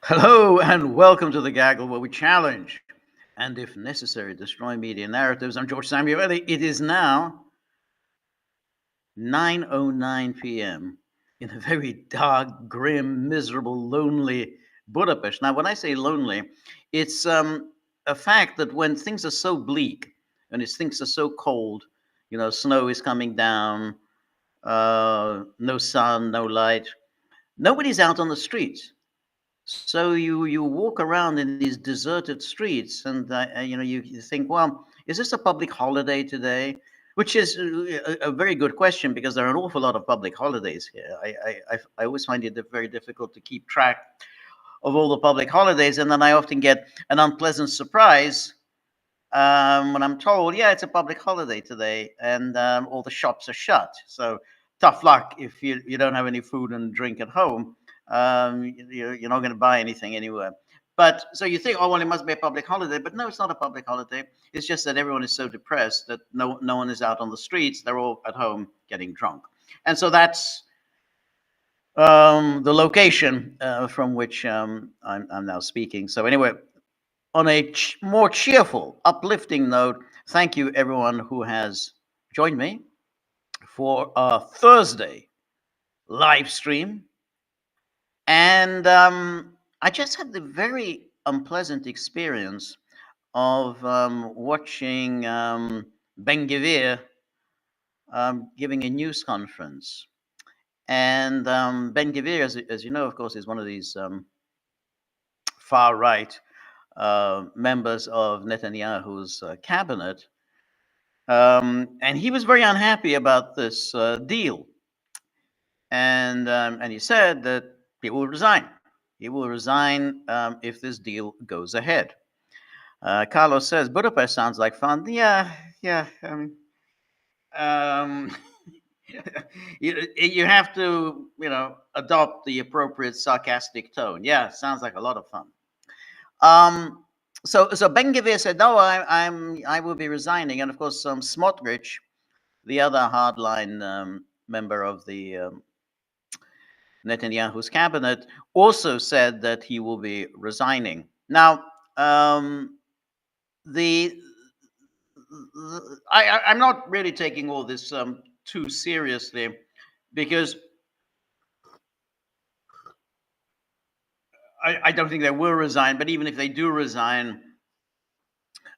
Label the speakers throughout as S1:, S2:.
S1: Hello and welcome to the Gaggle, where we challenge and, if necessary, destroy media narratives. I'm George Samueli. It is now 9:09 p.m. in a very dark, grim, miserable, lonely Budapest. Now, when I say lonely, it's a fact that when things are so bleak and things are so cold, snow is coming down, no sun, no light, nobody's out on the streets. So you walk around in these deserted streets, and you think, well, is this a public holiday today? Which is a very good question because there are an awful lot of public holidays here. I always find it very difficult to keep track of all the public holidays, and then I often get an unpleasant surprise when I'm told, yeah, it's a public holiday today, and all the shops are shut. So tough luck if you don't have any food and drink at home. You're not going to buy anything anywhere. But so you think, oh well, it must be a public holiday, but no, it's not a public holiday. It's just that everyone is so depressed that no one is out on the streets. They're all at home getting drunk, and so that's the location from which I'm now speaking. So anyway, on a more cheerful, uplifting note, thank you everyone who has joined me for a Thursday live stream. And I just had the very unpleasant experience of watching Ben-Gvir giving a news conference. And Ben-Gvir, as you know, of course, is one of these far-right members of Netanyahu's cabinet. And he was very unhappy about this deal. And he said that he will resign. He will resign if this deal goes ahead. Carlos says, Budapest sounds like fun. Yeah. Um, you have to, adopt the appropriate sarcastic tone. Yeah, sounds like a lot of fun. So Ben-Gvir said, no, I will be resigning. And of course, Smotrich, the other hardline member of the Netanyahu's cabinet, also said that he will be resigning. Now, I'm not really taking all this too seriously because I don't think they will resign. But even if they do resign,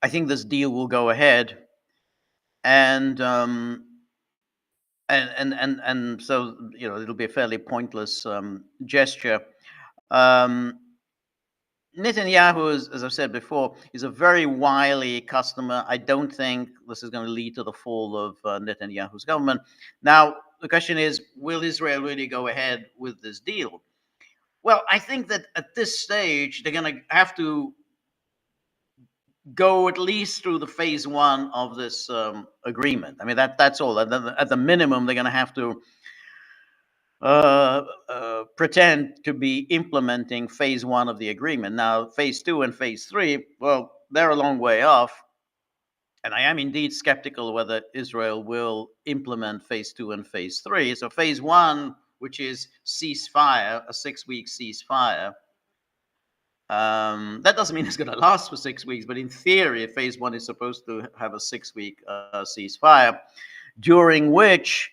S1: I think this deal will go ahead, and so it'll be a fairly pointless gesture. Netanyahu, as I've said before, is a very wily customer. I don't think this is going to lead to the fall of Netanyahu's government. Now, the question is, will Israel really go ahead with this deal? Well, I think that at this stage, they're going to have to go at least through the phase one of this agreement. I mean, that's all. At the minimum, they're going to have to pretend to be implementing phase one of the agreement. Now, phase two and phase three, well, they're a long way off. And I am indeed skeptical whether Israel will implement phase two and phase three. So phase one, which is ceasefire, a 6-week ceasefire, that doesn't mean it's going to last for 6 weeks, but in theory, phase one is supposed to have a 6-week ceasefire, during which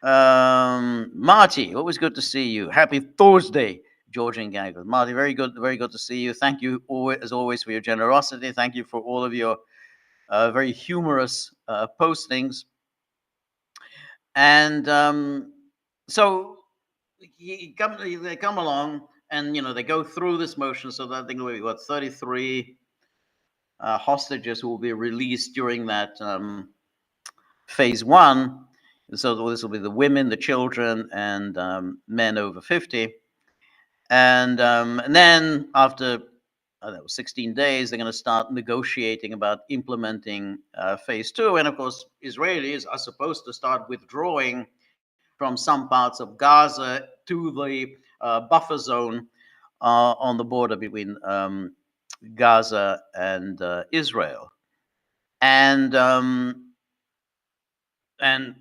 S1: Marty, always good to see you. Happy Thursday, George and Gaggle. Marty, very good to see you. Thank you, as always, for your generosity. Thank you for all of your very humorous postings. And so they come along, and they go through this motion. So that I think we got 33 hostages who will be released during that phase one. So this will be the women, the children, and men over 50. And then after 16 days, they're going to start negotiating about implementing phase two. And of course, Israelis are supposed to start withdrawing from some parts of Gaza to the buffer zone on the border between Gaza and Israel. And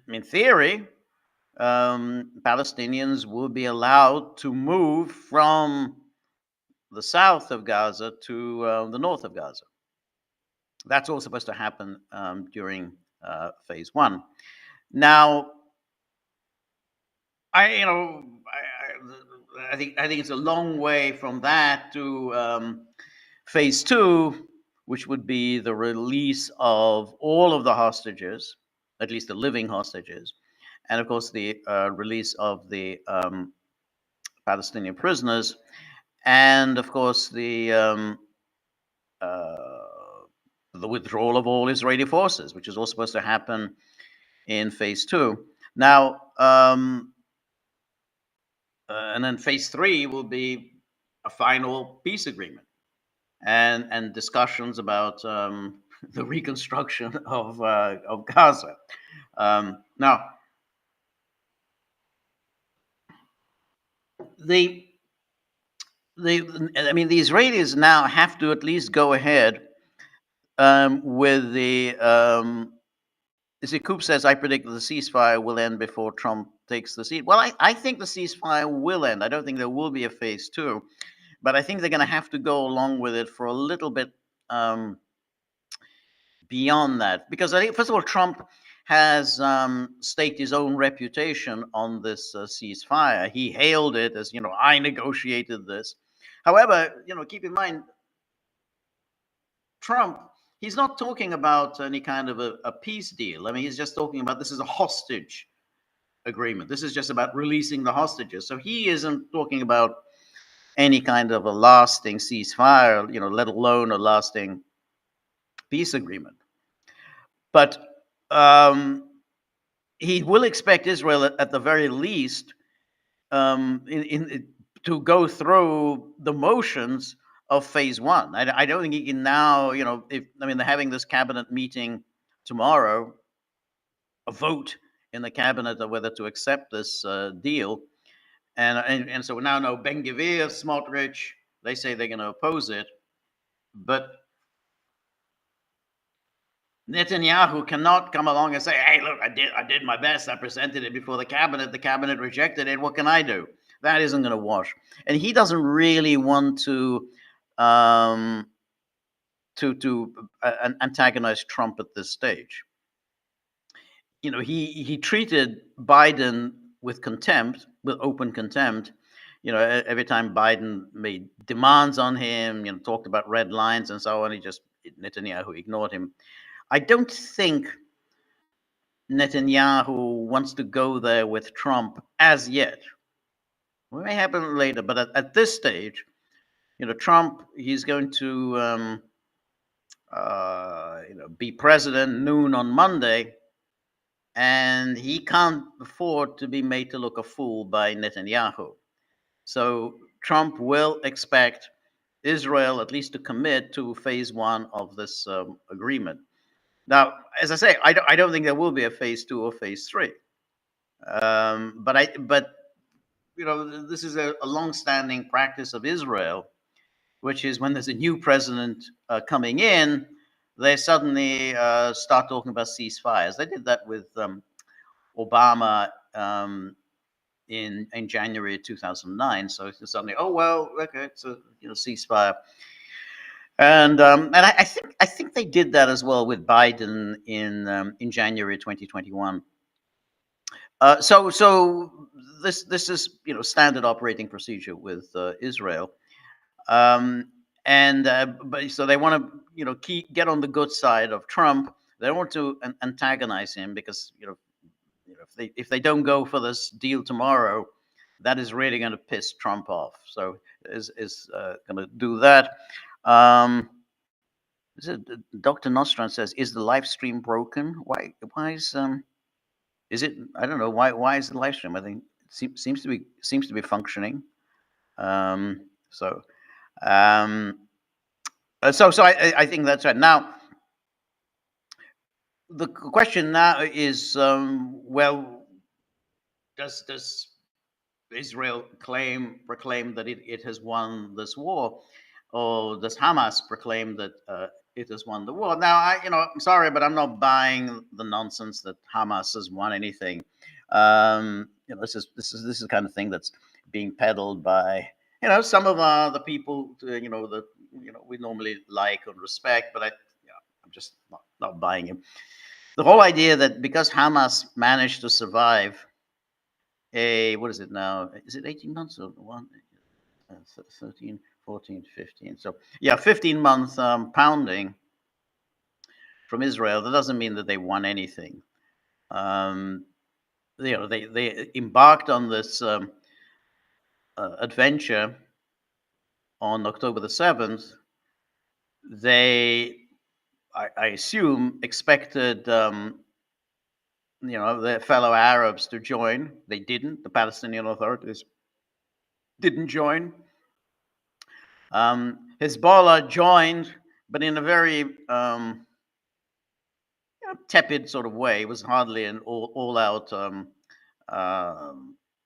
S1: in theory, Palestinians will be allowed to move from the south of Gaza to the north of Gaza. That's all supposed to happen during phase one. Now, I think it's a long way from that to phase two, which would be the release of all of the hostages, at least the living hostages, and of course the release of the Palestinian prisoners, and of course uh, the withdrawal of all Israeli forces, which is all supposed to happen in phase two. Now, and then phase three will be a final peace agreement and discussions about the reconstruction of Gaza. Now, the I mean, the Israelis now have to at least go ahead with the. Coop says, I predict that the ceasefire will end before Trump takes the seat. Well, I think the ceasefire will end. I don't think there will be a phase two, but I think they're going to have to go along with it for a little bit beyond that. Because I think, first of all, Trump has staked his own reputation on this ceasefire. He hailed it as, I negotiated this. However, keep in mind, Trump, he's not talking about any kind of a peace deal. I mean, he's just talking about this is a hostage agreement. This is just about releasing the hostages. So he isn't talking about any kind of a lasting ceasefire, let alone a lasting peace agreement. But he will expect Israel, at the very least, to go through the motions of phase one. I don't think he can now, they're having this cabinet meeting tomorrow, a vote in the cabinet of whether to accept this deal. And so we now know Ben-Gvir, Smotrich, they say they're going to oppose it. But Netanyahu cannot come along and say, hey, look, I did my best. I presented it before the cabinet rejected it. What can I do? That isn't going to wash. And he doesn't really want to antagonize Trump at this stage. He treated Biden with contempt, with open contempt. Every time Biden made demands on him, talked about red lines and so on, Netanyahu ignored him. I don't think Netanyahu wants to go there with Trump as yet. It may happen later, but at this stage, Trump, he's going to be president noon on Monday, and he can't afford to be made to look a fool by Netanyahu. So Trump will expect Israel at least to commit to phase one of this agreement. Now, as I say, I don't think there will be a phase two or phase three. But this is a long-standing practice of Israel, which is when there's a new president coming in, they suddenly start talking about ceasefires. They did that with Obama in January 2009. So suddenly, oh well, okay, it's a ceasefire. And I think they did that as well with Biden in January 2021. So this is standard operating procedure with Israel, but so they want to get on the good side of Trump. They don't want to antagonize him because if they don't go for this deal tomorrow, that is really going to piss Trump off. So is going to do that. Dr. Nostran says, "Is the live stream broken? Why is it? I don't know why is the live stream? I think it seems to be functioning. So I think that's right. Now the question now is, well, does Israel proclaim that it has won this war, or does Hamas proclaim that it has won the war? Now, I'm sorry, but I'm not buying the nonsense that Hamas has won anything. This is the kind of thing that's being peddled by some of the people, that we normally like and respect, but I'm just not buying it. The whole idea that because Hamas managed to survive what is it now? Is it 18 months or one? 13, 14, 15. So yeah, 15-month pounding from Israel. That doesn't mean that they won anything. They embarked on this adventure on October the 7th. They, I assume, expected their fellow Arabs to join. They didn't. The Palestinian authorities didn't join. Hezbollah joined, but in a very tepid sort of way. It was hardly an all-out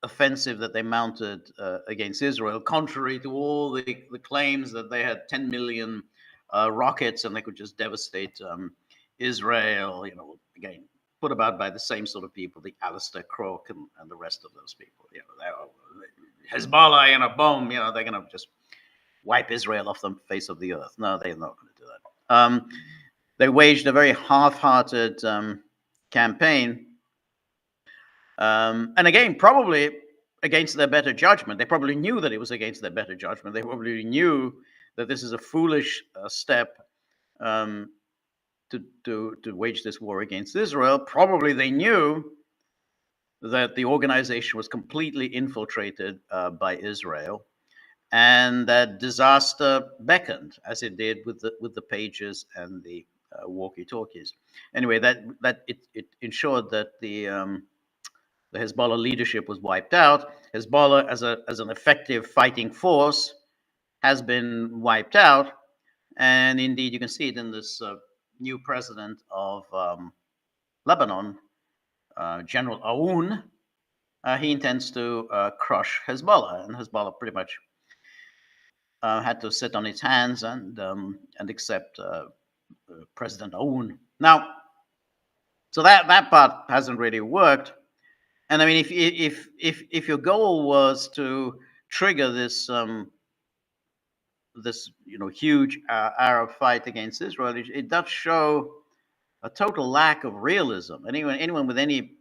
S1: offensive that they mounted against Israel, contrary to all the claims that they had 10 million rockets and they could just devastate Israel. Again, put about by the same sort of people, the Alistair Crook and the rest of those people. Hezbollah and a bomb, they're going to just wipe Israel off the face of the earth. No, they're not going to do that. They waged a very half-hearted campaign. And again, probably against their better judgment. They probably knew that it was against their better judgment. They probably knew that this is a foolish step to wage this war against Israel. Probably they knew that the organization was completely infiltrated by Israel, and that disaster beckoned, as it did with the pages and the walkie-talkies. Anyway, that it ensured that the Hezbollah leadership was wiped out. Hezbollah, as an effective fighting force, has been wiped out, and indeed you can see it in this new president of Lebanon, General Aoun. He intends to crush Hezbollah, and Hezbollah pretty much had to sit on its hands and accept President Aoun. Now, so that part hasn't really worked. And I mean, if your goal was to trigger this huge Arab fight against Israel, it does show a total lack of realism. Anyone with any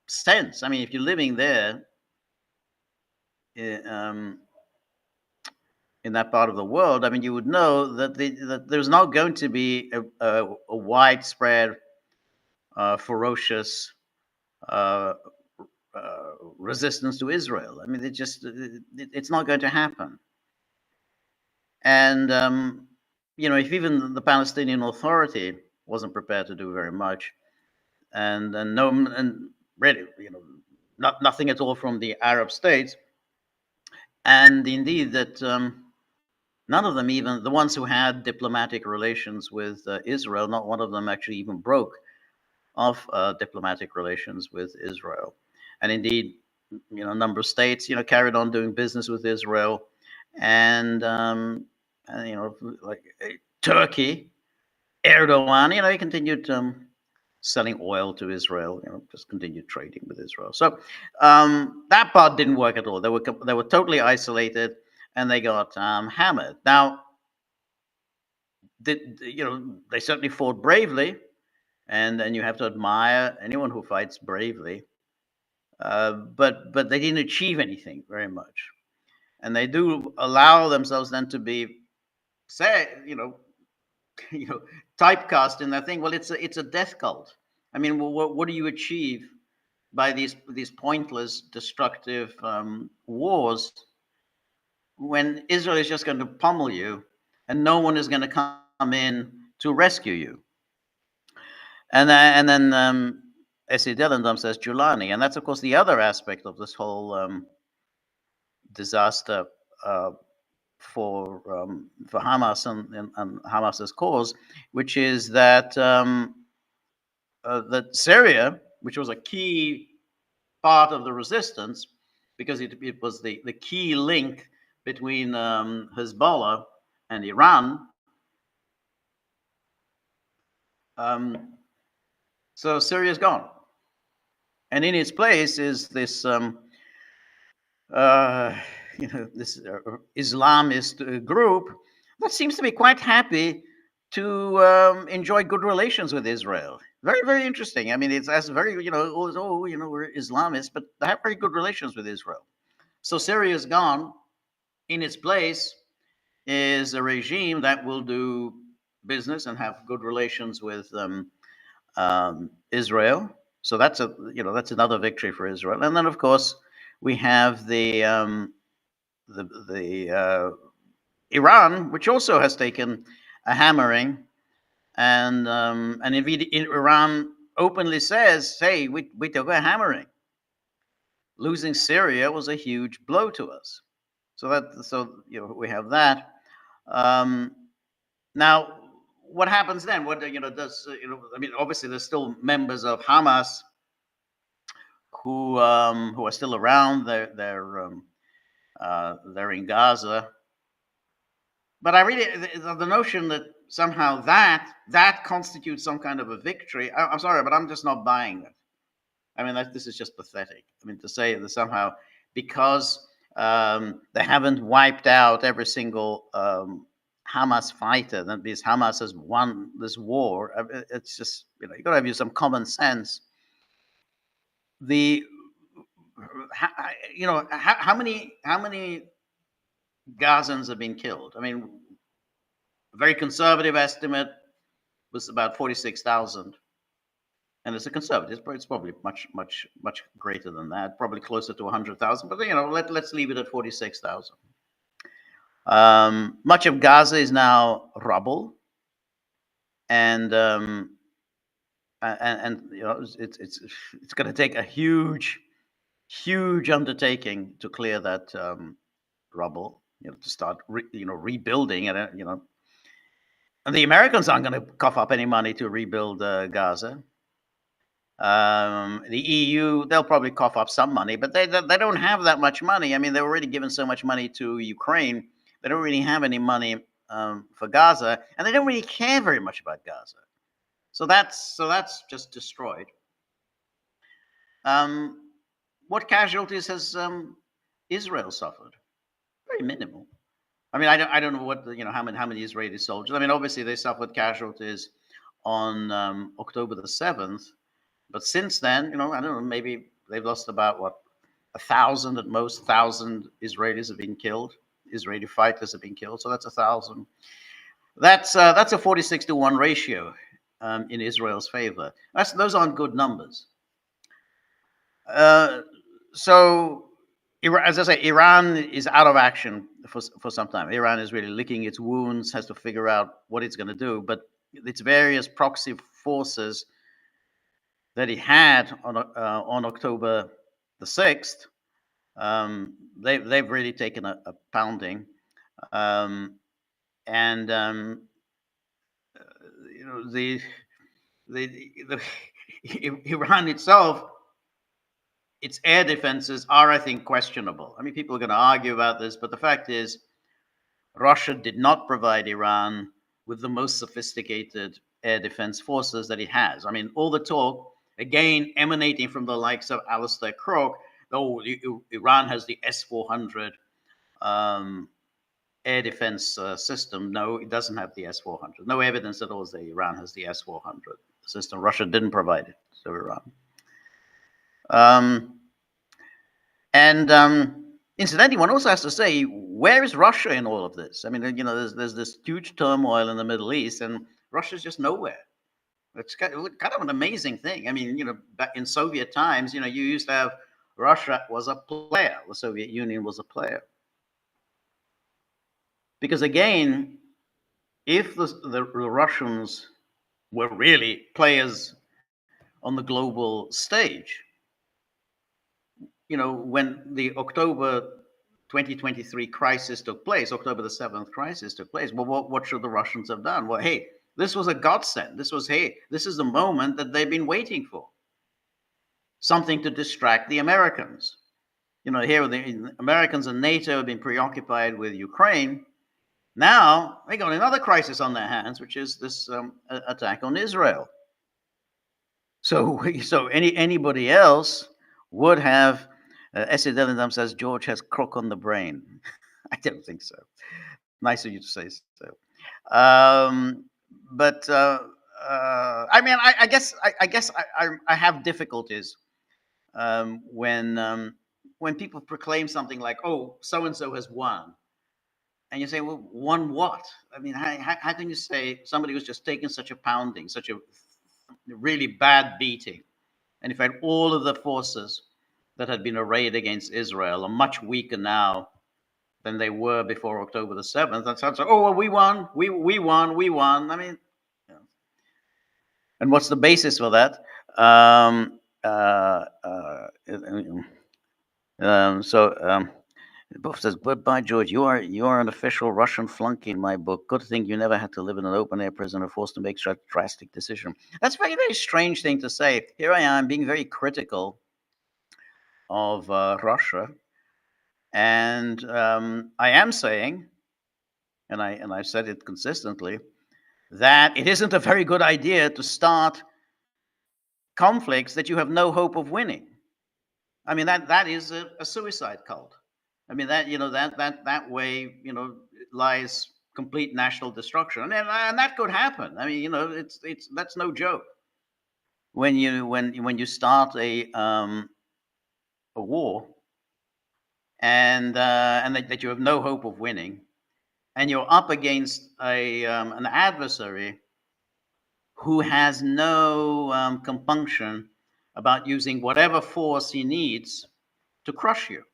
S1: sense, I mean, if you're living there, in that part of the world, I mean, you would know that there's not going to be a widespread, ferocious resistance to Israel. I mean, it's not going to happen. And if even the Palestinian Authority wasn't prepared to do very much, and really, nothing at all from the Arab states, and indeed that none of them, even the ones who had diplomatic relations with Israel, not one of them actually even broke off diplomatic relations with Israel. And indeed, a number of states, carried on doing business with Israel, and like Turkey, Erdogan, he continued selling oil to Israel, just continued trading with Israel. So that part didn't work at all. They were totally isolated, and they got hammered. Now, they certainly fought bravely, and you have to admire anyone who fights bravely. But they didn't achieve anything very much, and they do allow themselves then to be, typecast in that thing. Well, it's a death cult. I mean, what do you achieve by these pointless, destructive wars when Israel is just going to pummel you, and no one is going to come in to rescue you? And then Essie Dellendam says Giuliani, and that's of course the other aspect of this whole disaster for Hamas and Hamas's cause, which is that that Syria, which was a key part of the resistance, because it was the key link between Hezbollah and Iran. So Syria's gone, and in its place is this this Islamist group that seems to be quite happy to enjoy good relations with Israel. Very, very interesting. I mean, it's as very, we're Islamists, but they have very good relations with Israel. So Syria is gone. In its place is a regime that will do business and have good relations with Israel. So that's another victory for Israel. And then, of course, we have the Iran, which also has taken a hammering, and indeed Iran openly says, "Hey, we took a hammering. Losing Syria was a huge blow to us." So we have that. Now, what happens then? What does I mean? Obviously, there's still members of Hamas who are still around. They're in Gaza. But I really the notion that somehow that constitutes some kind of a victory. I'm sorry, but I'm just not buying it. I mean, this is just pathetic. I mean, to say that somehow because they haven't wiped out every single Hamas fighter, that means Hamas has won this war. It's just you got to have some common sense. How many Gazans have been killed? I mean, a very conservative estimate was about 46,000. And it's a conservative. It's probably much greater than that. Probably closer to 100,000. But let's leave it at 46,000. Much of Gaza is now rubble, and it's going to take a huge undertaking to clear that rubble. To start rebuilding, and and the Americans aren't going to cough up any money to rebuild Gaza. The EU, they'll probably cough up some money, but they don't have that much money. I mean, they've already given so much money to Ukraine. They don't really have any money for Gaza, and they don't really care very much about Gaza. So that's just destroyed. What casualties has Israel suffered? Very minimal. I mean, I don't know what how many Israeli soldiers. I mean, obviously they suffered casualties on October the 7th. But since then, I don't know, maybe they've lost about 1,000 at most. 1,000 Israelis have been killed. Israeli fighters have been killed. So that's 1,000. That's a 46-1 ratio in Israel's favor. Those aren't good numbers. So, as I say, Iran is out of action for some time. Iran is really licking its wounds, has to figure out what it's going to do. But its various proxy forces that he had on October the 6th, they've really taken a pounding, and the Iran itself, its air defenses are, I think, questionable. I mean, people are going to argue about this, but the fact is, Russia did not provide Iran with the most sophisticated air defense forces that it has. I mean, all the talk, again, emanating from the likes of Alistair Crook, Iran has the S-400 air defense system. No, it doesn't have the S-400. No evidence at all that Iran has the S-400 system. Russia didn't provide it to Iran. Incidentally, one also has to say, where is Russia in all of this? I mean, there's this huge turmoil in the Middle East, and Russia's just nowhere. It's kind of an amazing thing. I mean, back in Soviet times, you used to have Russia was a player. The Soviet Union was a player. Because again, if the Russians were really players on the global stage, when the October 2023 crisis took place, October the 7th crisis took place, well, what should the Russians have done? Well, hey, this was a godsend. This is the moment that they've been waiting for. Something to distract the Americans. Here the Americans and NATO have been preoccupied with Ukraine. Now they got another crisis on their hands, which is this attack on Israel. So anybody else would have Essie Dillingham says George has crook on the brain. I don't think so. Nice of you to say so. Um, but I mean, I guess I have difficulties when people proclaim something like, "Oh, so and so has won," and you say, "Well, won what?" I mean, how can you say somebody who's just taken such a pounding, such a really bad beating, and in fact, all of the forces that had been arrayed against Israel are much weaker now than they were before October the 7th. And so, oh, well, we won, we won, we won. I mean, and what's the basis for that? Uh, uh, Buff says, "Goodbye, George. You are an official Russian flunky in my book. Good thing you never had to live in an open air prison or forced to make such a drastic decision." That's a very, very strange thing to say. Here I am being very critical of Russia, and I am saying, and I've said it consistently, that it isn't a very good idea to start conflicts that you have no hope of winning. I mean, that is a suicide cult. I mean, that way, lies complete national destruction, and that could happen. I mean, it's that's no joke. When you start a war, and that you have no hope of winning, and you're up against an adversary who has no compunction about using whatever force he needs to crush you.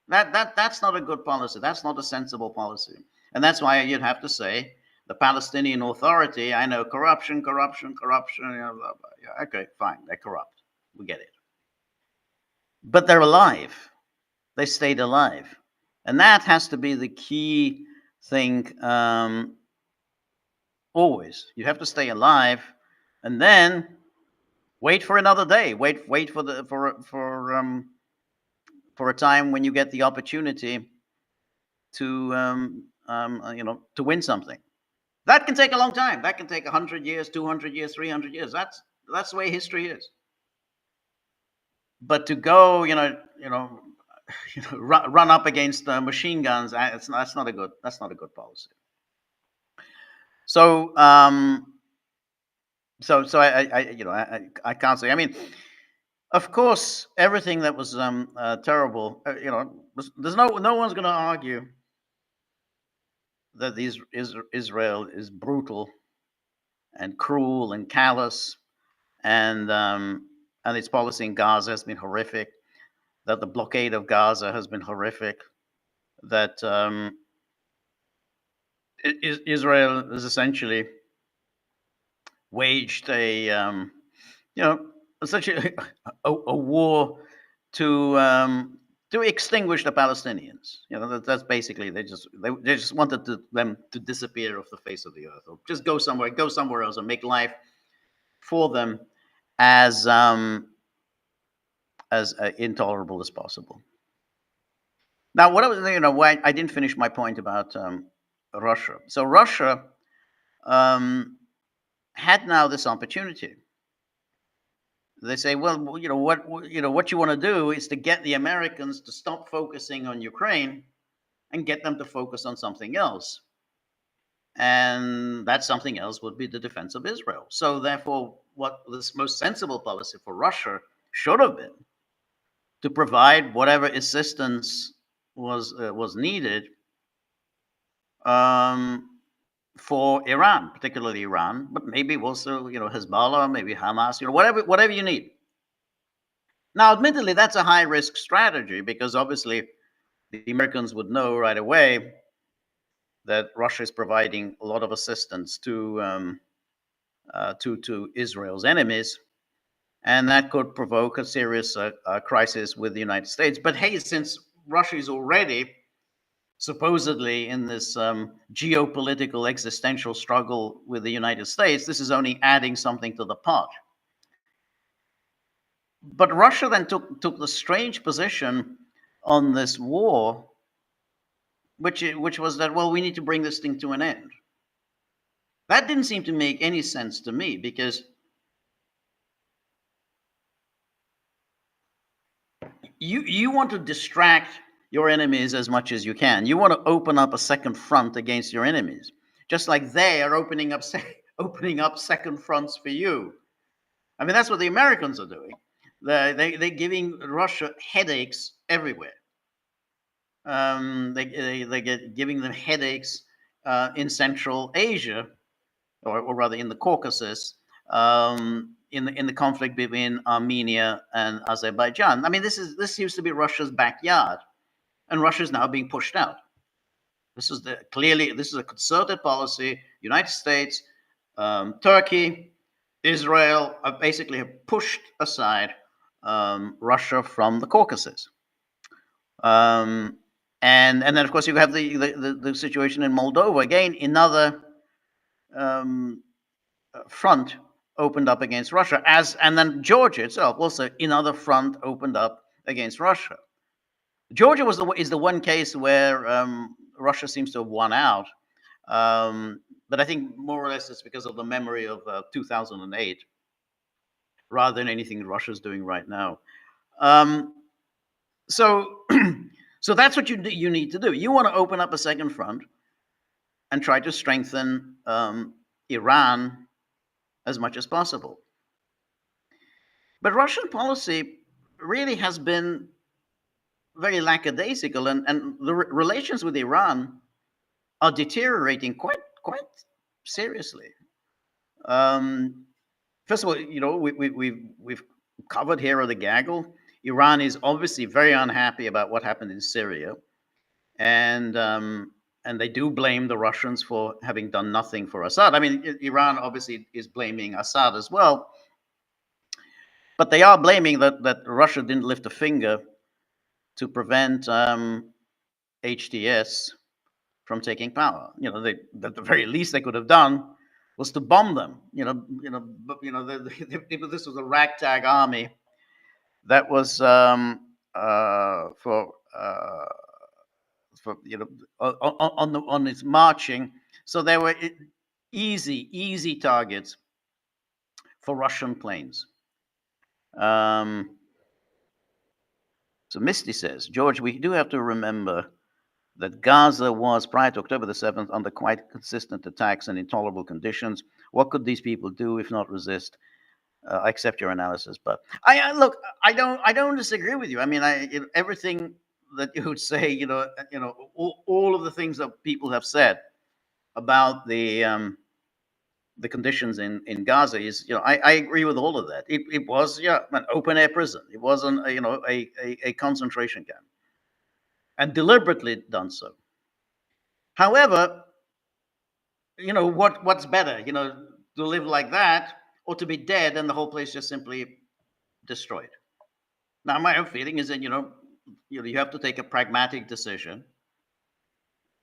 S1: That's not a good policy. That's not a sensible policy. And that's why you'd have to say the Palestinian Authority, I know corruption, corruption, corruption. Blah, blah. Yeah, okay, fine, they're corrupt. We get it. But they're alive. They stayed alive. And that has to be the key thing always. You have to stay alive, and then wait for another day. Wait for a time when you get the opportunity to to win something. That can take a long time. That can take 100 years, 200 years, 300 years. That's the way history is. But to go, run up against machine guns, that's not a good policy. So so I can't say. I mean, of course, everything that was terrible. There's no one's going to argue that Israel is brutal and cruel and callous, and its policy in Gaza has been horrific. That the blockade of Gaza has been horrific. That Israel has essentially waged essentially a war to extinguish the Palestinians. That's basically they just wanted them to disappear off the face of the earth, or just go somewhere else, and make life for them as intolerable as possible. Now, what I was, why I didn't finish my point about Russia. So Russia had now this opportunity. They say, well, what you want to do is to get the Americans to stop focusing on Ukraine and get them to focus on something else. And that something else would be the defense of Israel. So therefore, what the most sensible policy for Russia should have been to provide whatever assistance was needed for Iran, particularly Iran, but maybe also Hezbollah, maybe Hamas, whatever you need. Now, admittedly, that's a high risk strategy, because obviously the Americans would know right away that Russia is providing a lot of assistance to Israel's enemies, and that could provoke a serious crisis with the United States. But hey, since Russia is already supposedly in this geopolitical existential struggle with the United States, this is only adding something to the pot. But Russia then took the strange position on this war, which was that, well, we need to bring this thing to an end. That didn't seem to make any sense to me, because you want to distract your enemies as much as you can. You want to open up a second front against your enemies, just like they are opening up second fronts for you. I mean, that's what the Americans are doing. They're giving Russia headaches everywhere. They get giving them headaches in Central Asia, or rather in the Caucasus, in the conflict between Armenia and Azerbaijan. I mean, this used to be Russia's backyard, and Russia is now being pushed out. This is a concerted policy. United States, Turkey, Israel basically have pushed aside Russia from the Caucasus. And then of course you have the situation in Moldova, again another front opened up against Russia, and then Georgia itself also another front opened up against Russia. Georgia is the one case where Russia seems to have won out, but I think more or less it's because of the memory of 2008 rather than anything Russia's doing right now. So so that's what you need to do. You want to open up a second front and try to strengthen Iran as much as possible. But Russian policy really has been very lackadaisical, and the relations with Iran are deteriorating quite seriously. First of all, we've covered here on the Gaggle. Iran is obviously very unhappy about what happened in Syria, and they do blame the Russians for having done nothing for Assad. I mean, Iran obviously is blaming Assad as well, but they are blaming that Russia didn't lift a finger to prevent HTS from taking power. At the very least they could have done was to bomb them. This was a ragtag army that was on its marching, so they were easy targets for Russian planes. So Misty says, George, we do have to remember that Gaza was, prior to October the 7th, under quite consistent attacks and intolerable conditions. What could these people do if not resist? I accept your analysis, but I don't disagree with you. I mean, everything that you would say, all of the things that people have said about the conditions in Gaza is, I agree with all of that. It was, an open air prison. It wasn't, a concentration camp, and deliberately done so. However, what's better, to live like that or to be dead and the whole place just simply destroyed? Now, my own feeling is that, you have to take a pragmatic decision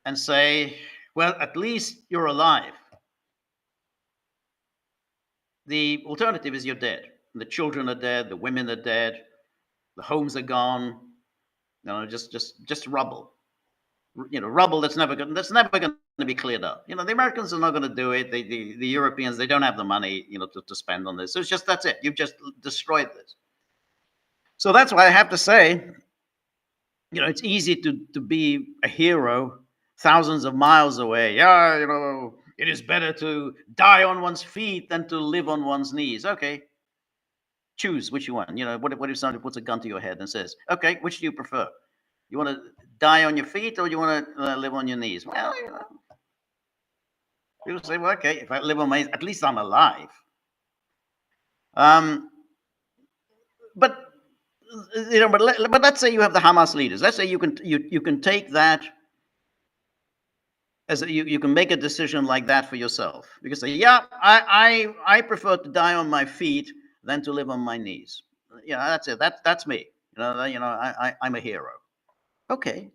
S1: and say, well, at least you're alive. The alternative is you're dead. The children are dead. The women are dead. The homes are gone. Just rubble. Rubble that's never going to be cleared up. The Americans are not going to do it. The Europeans, they don't have the money, to spend on this. So that's it. You've just destroyed this. So that's why I have to say, it's easy to be a hero thousands of miles away. It is better to die on one's feet than to live on one's knees. Okay, choose which you want. What if somebody puts a gun to your head and says, okay, which do you prefer? You want to die on your feet or you want to live on your knees? Well, people say, well, okay, if I live on my knees, at least I'm alive. But let's say you have the Hamas leaders. Let's say you can take that as you can make a decision like that for yourself. You can say, I prefer to die on my feet than to live on my knees. That's it. That's me. I'm a hero. Okay,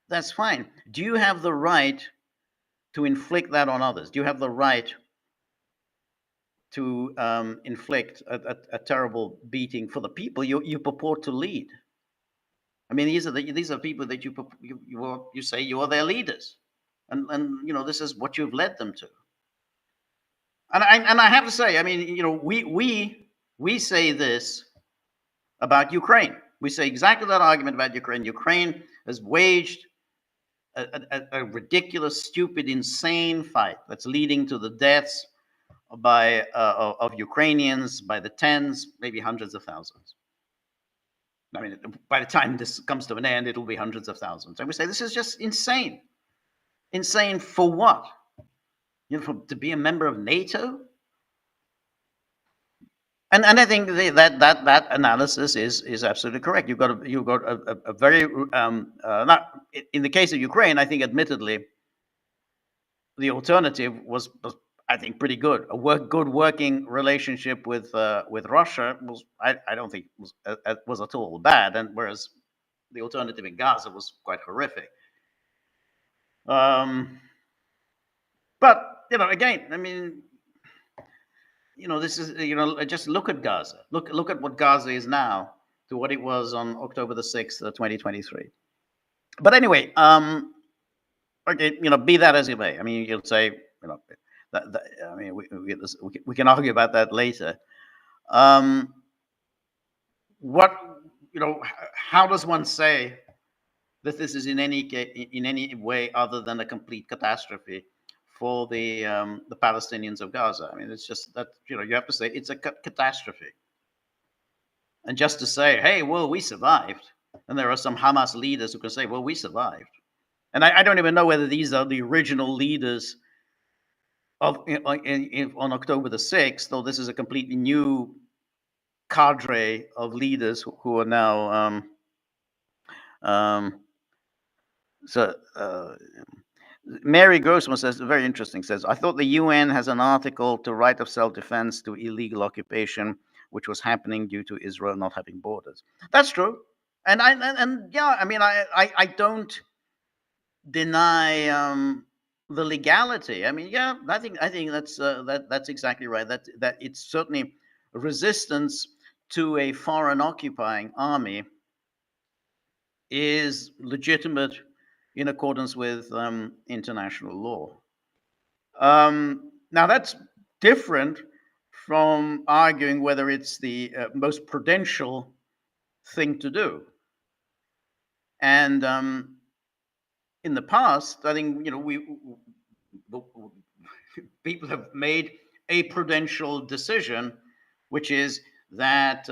S1: that's fine. Do you have the right to inflict that on others? Do you have the right to inflict a terrible beating for the people you purport to lead? I mean, these are people that you say you are their leaders, and this is what you've led them to. And I have to say, I mean, we say this about Ukraine. We say exactly that argument about Ukraine. Ukraine has waged a ridiculous, stupid, insane fight that's leading to the deaths of Ukrainians by the tens, maybe hundreds of thousands. I mean, by the time this comes to an end, it'll be hundreds of thousands. And we say this is just insane. Insane for what? To be a member of NATO? And I think that analysis is absolutely correct. You've got a very not in the case of Ukraine. I think, admittedly, the alternative was I think pretty good. Good working relationship with Russia was I don't think was at all bad. And whereas the alternative in Gaza was quite horrific. But again, I mean, this is just look at Gaza. Look at what Gaza is now to what it was on October the 6th, 2023. But anyway, okay, be that as it may. I mean, you'll say, I mean, we can argue about that later. How does one say that this is in any way other than a complete catastrophe for the Palestinians of Gaza? I mean, it's just that you have to say it's a catastrophe. And just to say, hey, well, we survived, and there are some Hamas leaders who can say, well, we survived, and I don't even know whether these are the original leaders on October the 6th, or this is a completely new cadre of leaders who are now Mary Grossman says, very interesting, says, I thought the UN has an article to right of self-defense to illegal occupation, which was happening due to Israel not having borders. That's true. And yeah, I mean, I don't deny the legality. I mean, yeah, I think that's exactly right. That it's certainly resistance to a foreign occupying army is legitimate in accordance with international law. Now that's different from arguing whether it's the most prudential thing to do. And in the past, I think people have made a prudential decision, which is that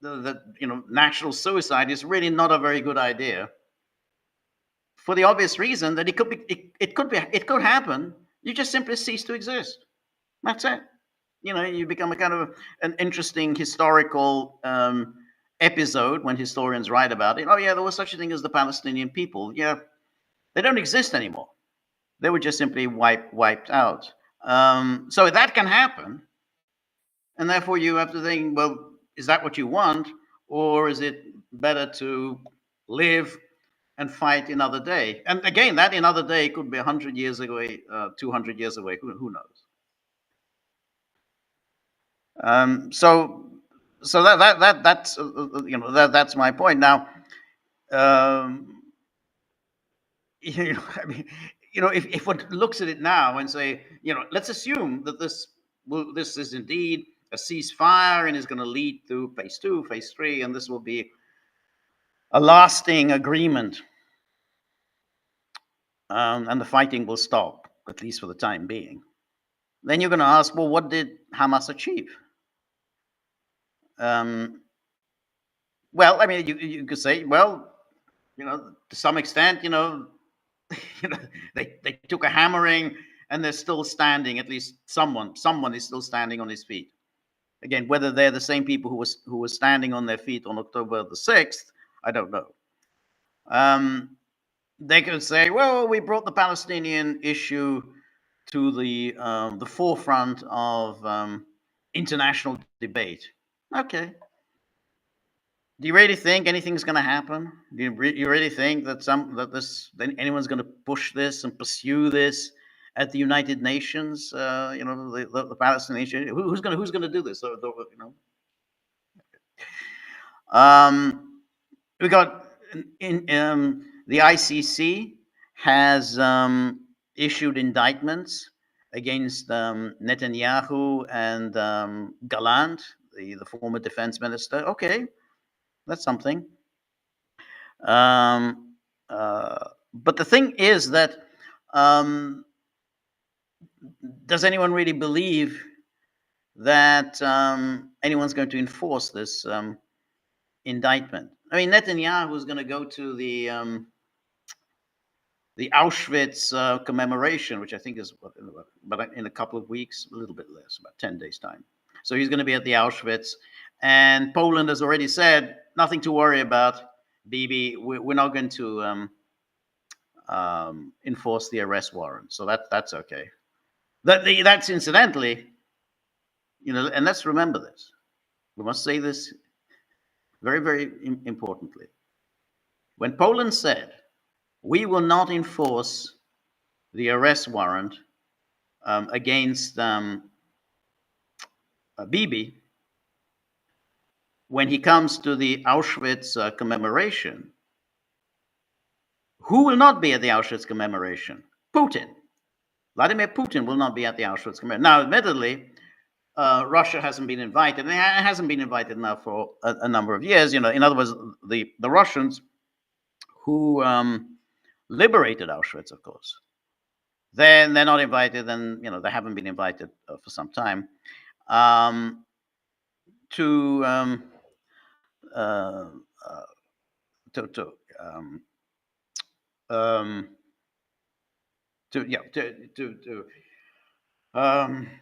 S1: national suicide is really not a very good idea, for the obvious reason that it could happen. You just simply cease to exist. That's it. You become a kind of an interesting historical episode when historians write about it. Oh yeah, there was such a thing as the Palestinian people. Yeah, they don't exist anymore. They were just simply wiped out. So that can happen, and therefore you have to think, well, is that what you want, or is it better to live and fight another day? And again, that another day could be 100 years away, 200 years away. Who knows? So that's that's my point. Now, I mean, if one looks at it now and say, let's assume that this is indeed a ceasefire and is going to lead to phase 2, phase 3, and this will be a lasting agreement, and the fighting will stop, at least for the time being. Then you're going to ask, well, what did Hamas achieve? Well, I mean, you could say, well, to some extent, they took a hammering and they're still standing. At least someone is still standing on his feet. Again, whether they're the same people who were standing on their feet on October the 6th, I don't know. They could say, well, we brought the Palestinian issue to the forefront of international debate. Okay. Do you really think anything's going to happen? Do you really think that anyone's going to push this and pursue this at the United Nations? The Palestinian issue. Who's going to do this? We got the ICC has issued indictments against Netanyahu and Gallant, the former defense minister. Okay. That's something. But the thing is that does anyone really believe that anyone's going to enforce this indictment? I mean, Netanyahu is going to go to the Auschwitz commemoration, which I think is but in a couple of weeks, a little bit less, about 10 days' time. So he's going to be at the Auschwitz. And Poland has already said, nothing to worry about, Bibi. We're not going to enforce the arrest warrant. So that's okay. That's incidentally, and let's remember this. We must say this very, very importantly. When Poland said, we will not enforce the arrest warrant against Bibi, when he comes to the Auschwitz commemoration, who will not be at the Auschwitz commemoration? Putin. Vladimir Putin will not be at the Auschwitz commemoration. Now, admittedly, Russia hasn't been invited, and it hasn't been invited now for a number of years. In other words, the Russians who liberated Auschwitz, of course, then they're not invited, and they haven't been invited for some time to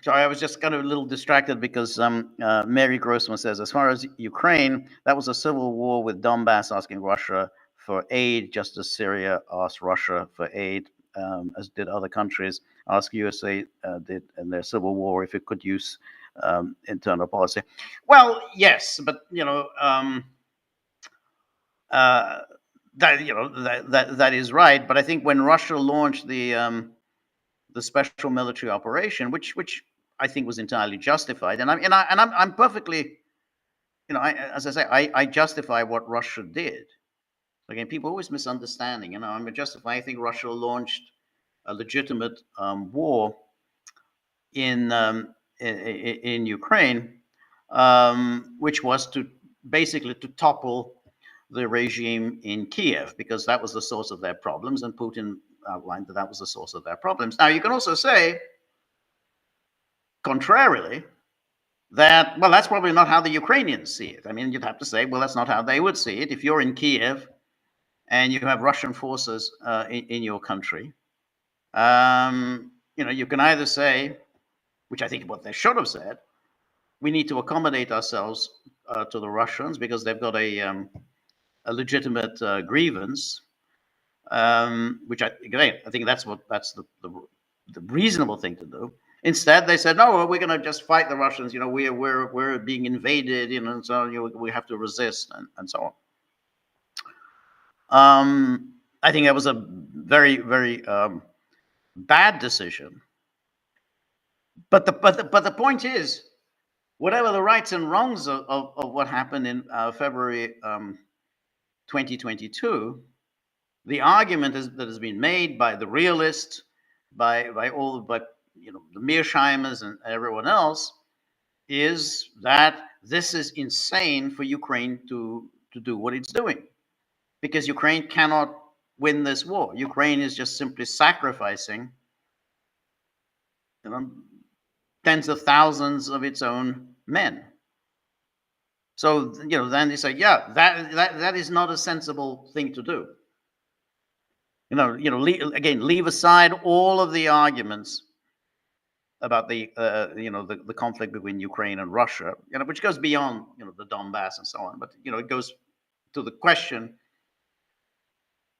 S1: sorry, I was just kind of a little distracted because Mary Grossman says, as far as Ukraine, that was a civil war with Donbass asking Russia for aid, just as Syria asked Russia for aid, as did other countries ask USA did in their civil war if it could use internal policy. Well, yes, but that is right. But I think when Russia launched the special military operation, which I think was entirely justified, and I'm perfectly, as I say, I justify what Russia did. Again, people always misunderstanding. I'm justifying. I think Russia launched a legitimate war in Ukraine, which was to basically to topple the regime in Kiev, because that was the source of their problems, and Putin outlined that was the source of their problems. Now, you can also say, contrarily, that, well, that's probably not how the Ukrainians see it. I mean, you'd have to say, well, that's not how they would see it. If you're in Kiev and you have Russian forces in your country, you can either say, which I think what they should have said, we need to accommodate ourselves to the Russians because they've got a legitimate grievance, which I think that's the reasonable thing to do. Instead, they said, no, we're going to just fight the Russians. We're being invaded, and so we have to resist, and so on. I think that was a very, very bad decision. But the point is, whatever the rights and wrongs of what happened in February 2022, the argument that has been made by the realists, by the Mearsheimers and everyone else, is that this is insane for Ukraine to do what it's doing, because Ukraine cannot win this war. Ukraine is just simply sacrificing tens of thousands of its own men. So then they say, yeah, that is not a sensible thing to do. Leave aside all of the arguments about the conflict between Ukraine and Russia, which goes beyond the Donbass and so on, but it goes to the question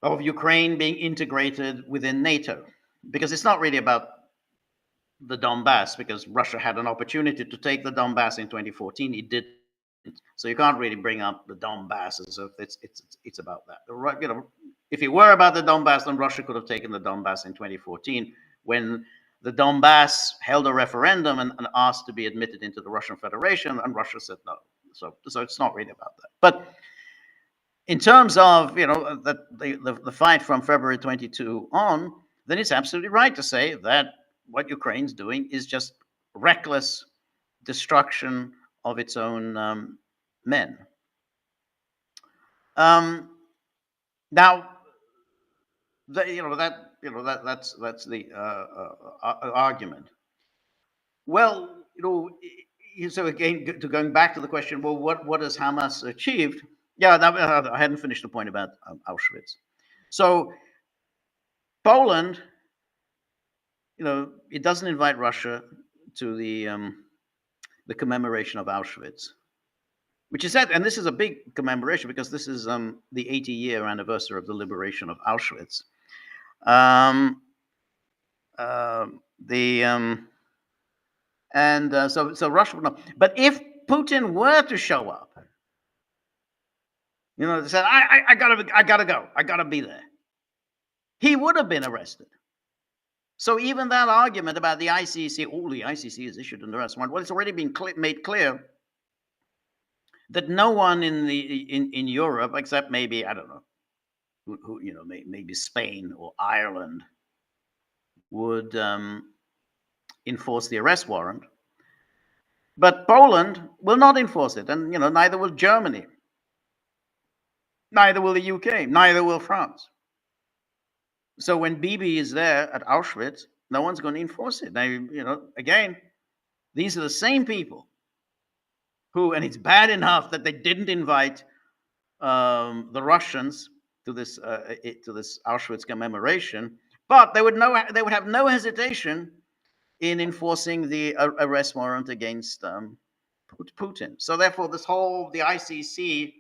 S1: of Ukraine being integrated within NATO, because it's not really about the Donbass, because Russia had an opportunity to take the Donbass in 2014. It didn't, so you can't really bring up the Donbass as if it's about that. If it were about the Donbass, then Russia could have taken the Donbass in 2014 when the Donbass held a referendum and asked to be admitted into the Russian Federation, and Russia said no. So it's not really about that. But in terms of the fight from February 22 on, then it's absolutely right to say that what Ukraine's doing is just reckless destruction of its own men. Now, that's the argument. Well, so again, going back to the question, well, what has Hamas achieved? Yeah, I hadn't finished the point about Auschwitz. So Poland, it doesn't invite Russia to the commemoration of Auschwitz, which is that, and this is a big commemoration because this is the 80-year anniversary of the liberation of Auschwitz. So Russia would not. But if Putin were to show up, they said, I gotta go, I gotta be there, he would have been arrested. So even that argument about the ICC, the ICC has issued an arrest warrant. Well, it's already been made clear that no one in Europe, except maybe, I don't know, who maybe Spain or Ireland, would enforce the arrest warrant. But Poland will not enforce it, and neither will Germany, neither will the UK, neither will France. So when Bibi is there at Auschwitz, no one's going to enforce it. Now, again, these are the same people who, and it's bad enough that they didn't invite the Russians to this Auschwitz commemoration, but they would have no hesitation in enforcing the arrest warrant against Putin. So therefore, the ICC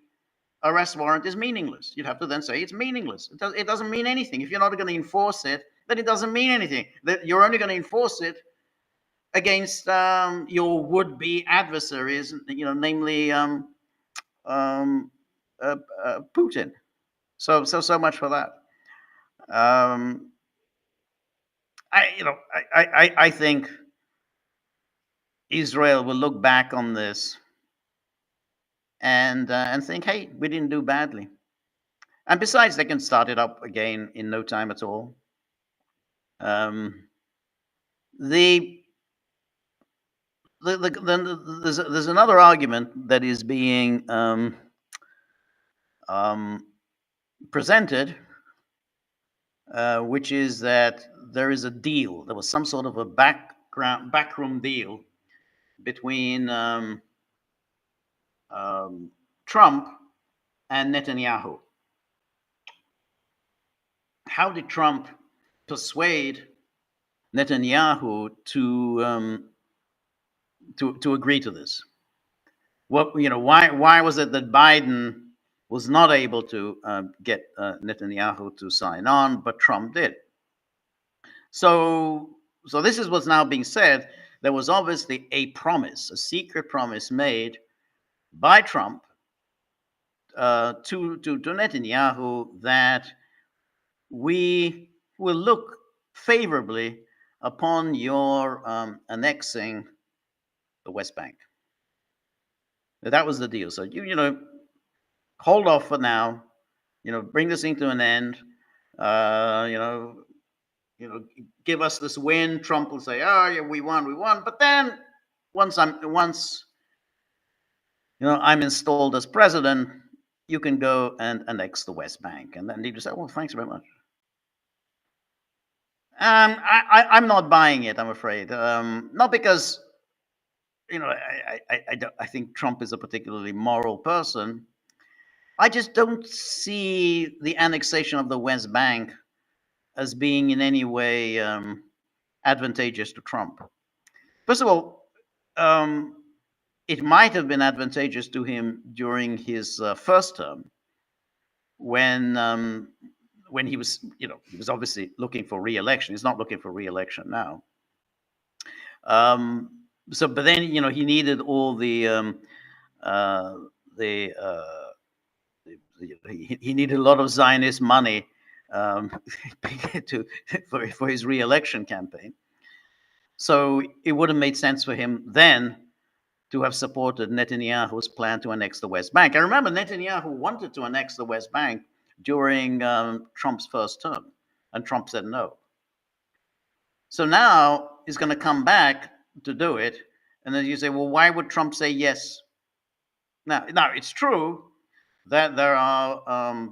S1: arrest warrant is meaningless. You'd have to then say it's meaningless. It doesn't mean anything. If you're not going to enforce it, then it doesn't mean anything. You're only going to enforce it against your would-be adversaries, namely Putin. So much for that. I think Israel will look back on this and think, hey, we didn't do badly. And besides, they can start it up again in no time at all. There's another argument that is being presented, which is that there is a deal. There was some sort of a backroom deal between Trump and Netanyahu. How did Trump persuade Netanyahu to agree to this? Why was it that Biden was not able to get Netanyahu to sign on, but Trump did? So this is what's now being said. There was obviously a secret promise made by Trump to Netanyahu that we will look favorably upon your annexing the West Bank. That was the deal. So hold off for now. Bring this thing to an end. Give us this win. Trump will say, "Oh yeah, we won." But then once I'm installed as president, you can go and annex the West Bank. And then he just say, "Well, thanks very much." I'm not buying it, I'm afraid. Not because I think Trump is a particularly moral person. I just don't see the annexation of the West Bank as being in any way advantageous to Trump. First of all, it might have been advantageous to him during his first term, when he was, he was obviously looking for re-election. He's not looking for re-election now. But then, he needed all he needed a lot of Zionist money for his re-election campaign. So it would have made sense for him then to have supported Netanyahu's plan to annex the West Bank. I remember Netanyahu wanted to annex the West Bank during Trump's first term, and Trump said no. So now he's going to come back to do it, and then you say, well, why would Trump say yes? Now it's true that there are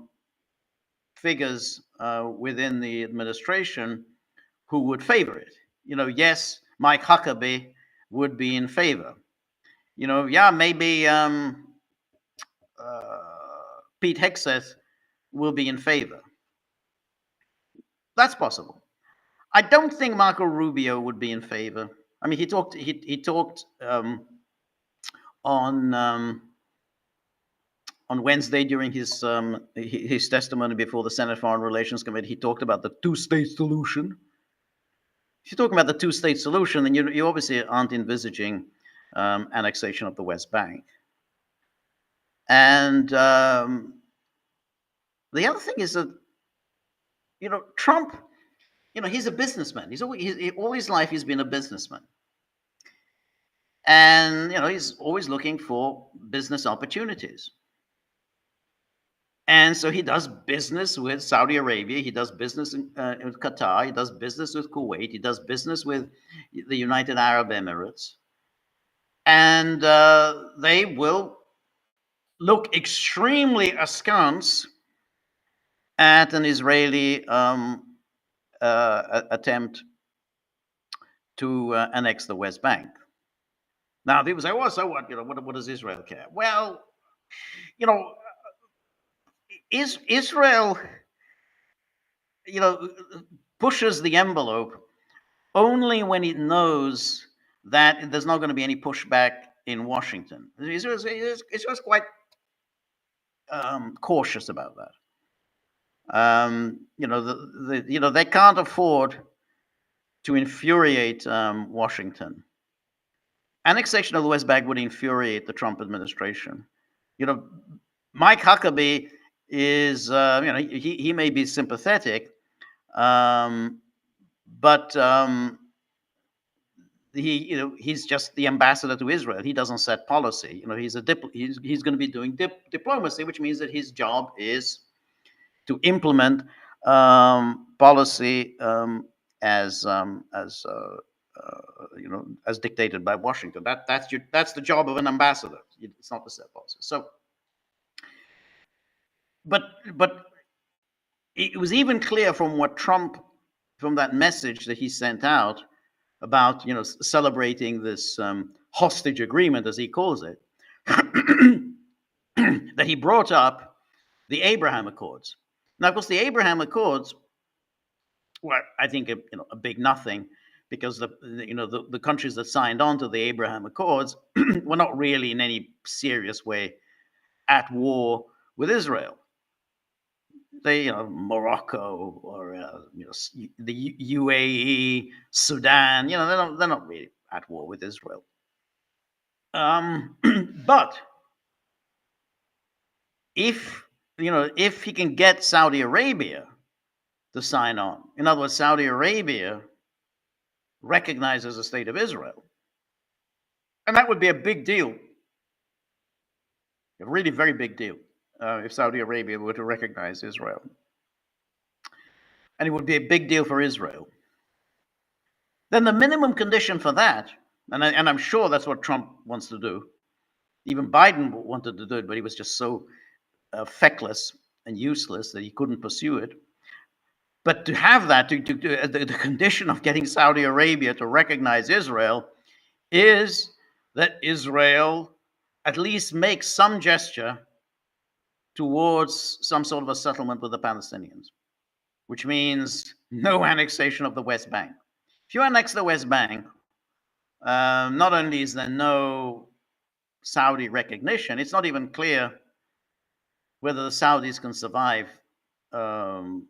S1: figures within the administration who would favor it. Yes, Mike Huckabee would be in favor. Yeah, maybe Pete Hegseth will be in favor. That's possible. I don't think Marco Rubio would be in favor. I mean, he talked on Wednesday during his testimony before the Senate Foreign Relations Committee. He talked about the two-state solution. If you're talking about the two-state solution, then you obviously aren't envisaging annexation of the West Bank. And the other thing is that Trump, he's a businessman. All his life he's been a businessman, and he's always looking for business opportunities. And so he does business with Saudi Arabia. He does business with Qatar. He does business with Kuwait. He does business with the United Arab Emirates. And they will look extremely askance at an Israeli attempt to annex the West Bank. Now, people say, well, so what? What does Israel care? Well, Israel, pushes the envelope only when it knows that there's not going to be any pushback in Washington. Israel's quite cautious about that. They can't afford to infuriate Washington. Annexation of the West Bank would infuriate the Trump administration. Mike Huckabee is, he may be sympathetic, but he's just the ambassador to Israel. He doesn't set policy. He's going to be doing diplomacy, which means that his job is to implement policy as dictated by Washington. That's the job of an ambassador. It's not to set policy. So, but it was even clear from that message that he sent out about celebrating this hostage agreement, as he calls it, that he brought up the Abraham Accords. Now, of course, the Abraham Accords were, I think, a big nothing, because the countries that signed on to the Abraham Accords were not really in any serious way at war with Israel. They, Morocco or the UAE, Sudan, they're not really at war with Israel. But if he can get Saudi Arabia to sign on, in other words, Saudi Arabia recognizes the state of Israel, and that would be a big deal, a really very big deal, if Saudi Arabia were to recognize Israel. And it would be a big deal for Israel. Then the minimum condition for that, and I'm sure that's what Trump wants to do. Even Biden wanted to do it, but he was just so feckless and useless that he couldn't pursue it. But to have that, the condition of getting Saudi Arabia to recognize Israel is that Israel at least makes some gesture towards some sort of a settlement with the Palestinians, which means no annexation of the West Bank. If you annex the West Bank, not only is there no Saudi recognition, it's not even clear whether the Saudis can survive the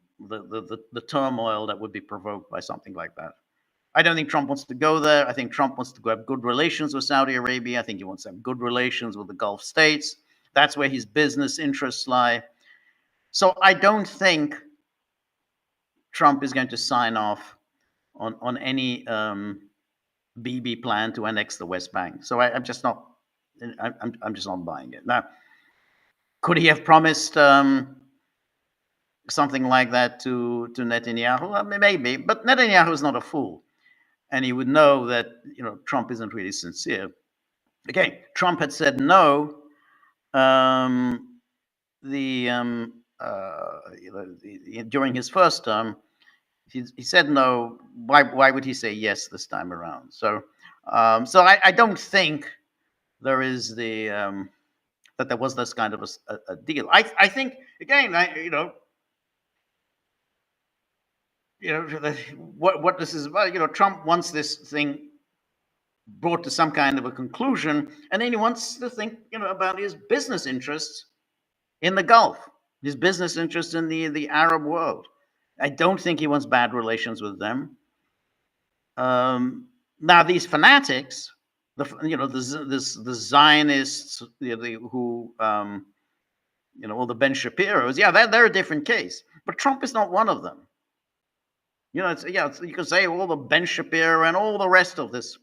S1: turmoil that would be provoked by something like that. I don't think Trump wants to go there. I think Trump wants to have good relations with Saudi Arabia. I think he wants to have good relations with the Gulf states. That's where his business interests lie. So I don't think Trump is going to sign off on any BB plan to annex the West Bank. So I'm just not buying it. Now, could he have promised something like that to Netanyahu? Well, maybe, but Netanyahu is not a fool, and he would know that Trump isn't really sincere. Again, Trump had said no the during his first term, he said no. Why would he say yes this time around? So I don't think there is that there was this kind of a deal. I think again, what this is about. Trump wants this thing brought to some kind of a conclusion, and then he wants to think about his business interests in the Gulf, his business interests in the Arab world. I don't think he wants bad relations with them. Now these fanatics, the Zionists, who all the Ben Shapiro's, yeah, they're a different case. But Trump is not one of them. You can say all the Ben Shapiro and all the rest of this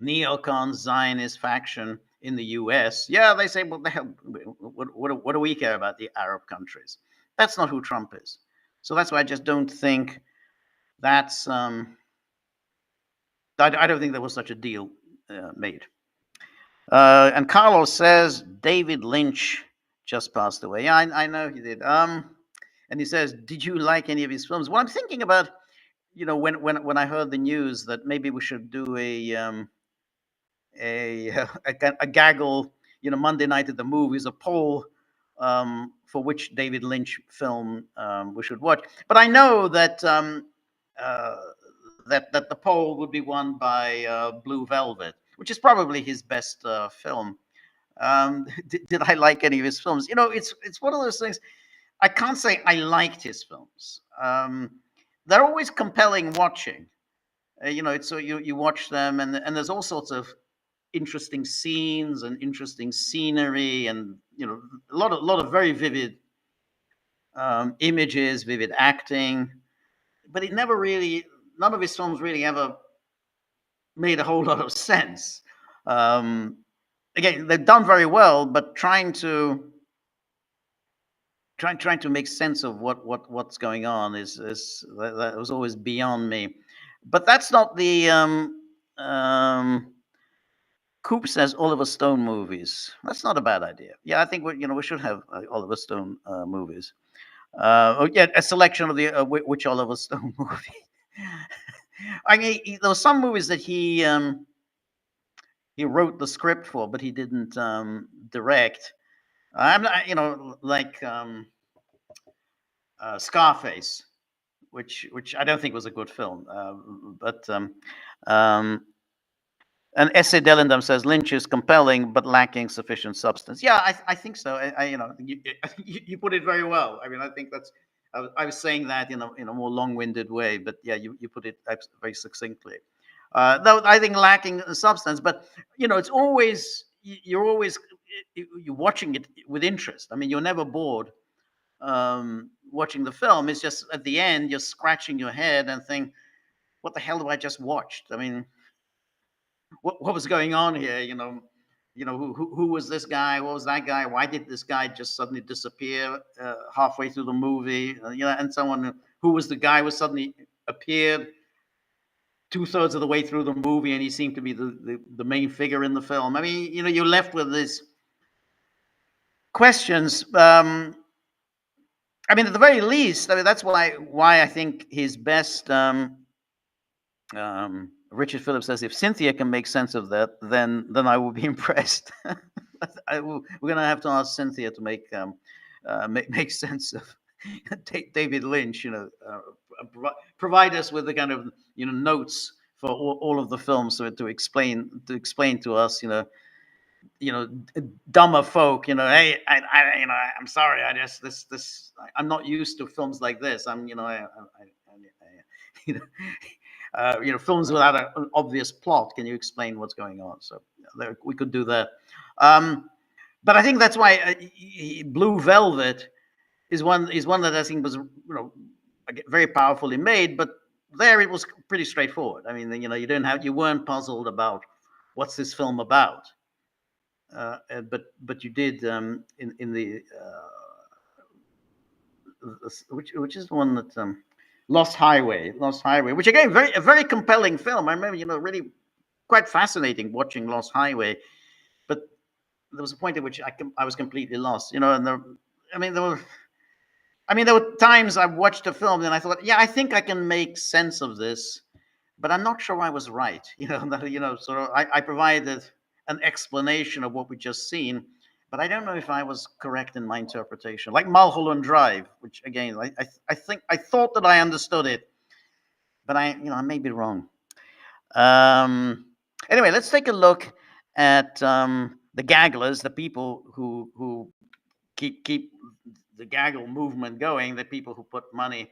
S1: neocon Zionist faction in the U.S. Yeah, they say, well, the hell, what do we care about the Arab countries? That's not who Trump is. So that's why I just don't think that's. I don't think there was such a deal made. And Carlos says David Lynch just passed away. Yeah, I know he did. And he says, did you like any of his films? Well, I'm thinking about, when I heard the news that maybe we should do a Gaggle, Monday night at the movies, a poll for which David Lynch film we should watch. But I know that that the poll would be won by Blue Velvet, which is probably his best film. Did I like any of his films? It's one of those things. I can't say I liked his films. They're always compelling watching. So you watch them, and there's all sorts of interesting scenes and interesting scenery, and a lot of very vivid images, vivid acting. But none of his films really ever made a whole lot of sense. Again, they've done very well, but trying to make sense of what's going on that was always beyond me. But that's not the Coop says Oliver Stone movies. That's not a bad idea. Yeah, I think we should have Oliver Stone movies. Yeah, a selection of the which Oliver Stone movie. I mean, there were some movies that he wrote the script for, but he didn't direct. I'm not, like Scarface, which I don't think was a good film, but. And S.A. Dellendam says Lynch is compelling but lacking sufficient substance. Yeah, I think so. You put it very well. I mean, I think that's. I was saying that in a more long-winded way, but yeah, you put it very succinctly. Though I think lacking substance, but it's always you're watching it with interest. I mean, you're never bored watching the film. It's just at the end you're scratching your head and think, what the hell have I just watched? I mean, what was going on here? Who was this guy? What was that guy? Why did this guy just suddenly disappear halfway through the movie? And someone who was the guy who suddenly appeared 2/3 of the way through the movie, and he seemed to be the main figure in the film. I mean, you're left with these questions. I mean, at the very least, I mean, that's why I think his best. Richard Phillips says, if Cynthia can make sense of that, then I will be impressed. We're going to have to ask Cynthia to make sense of David Lynch. Provide us with the kind of notes for all of the films, so to explain to us, dumber folk. Hey, I'm sorry, I just I'm not used to films like this. Films without an obvious plot. Can you explain what's going on? So we could do that. But I think that's why Blue Velvet is one that I think was very powerfully made. But there it was pretty straightforward. I mean, you weren't puzzled about what's this film about. But you did in the which is the one that. Lost Highway, which again, a very compelling film. I remember, really quite fascinating watching Lost Highway. But there was a point at which I was completely lost, and I mean, there were. There were times I watched a film and I thought, yeah, I think I can make sense of this, but I'm not sure I was right. Sort of, I provided an explanation of what we just seen, but I don't know if I was correct in my interpretation. Like Mulholland Drive, which again, I thought that I understood it, but I may be wrong. Anyway, let's take a look at the Gagglers, the people who keep the Gaggle movement going, the people who put money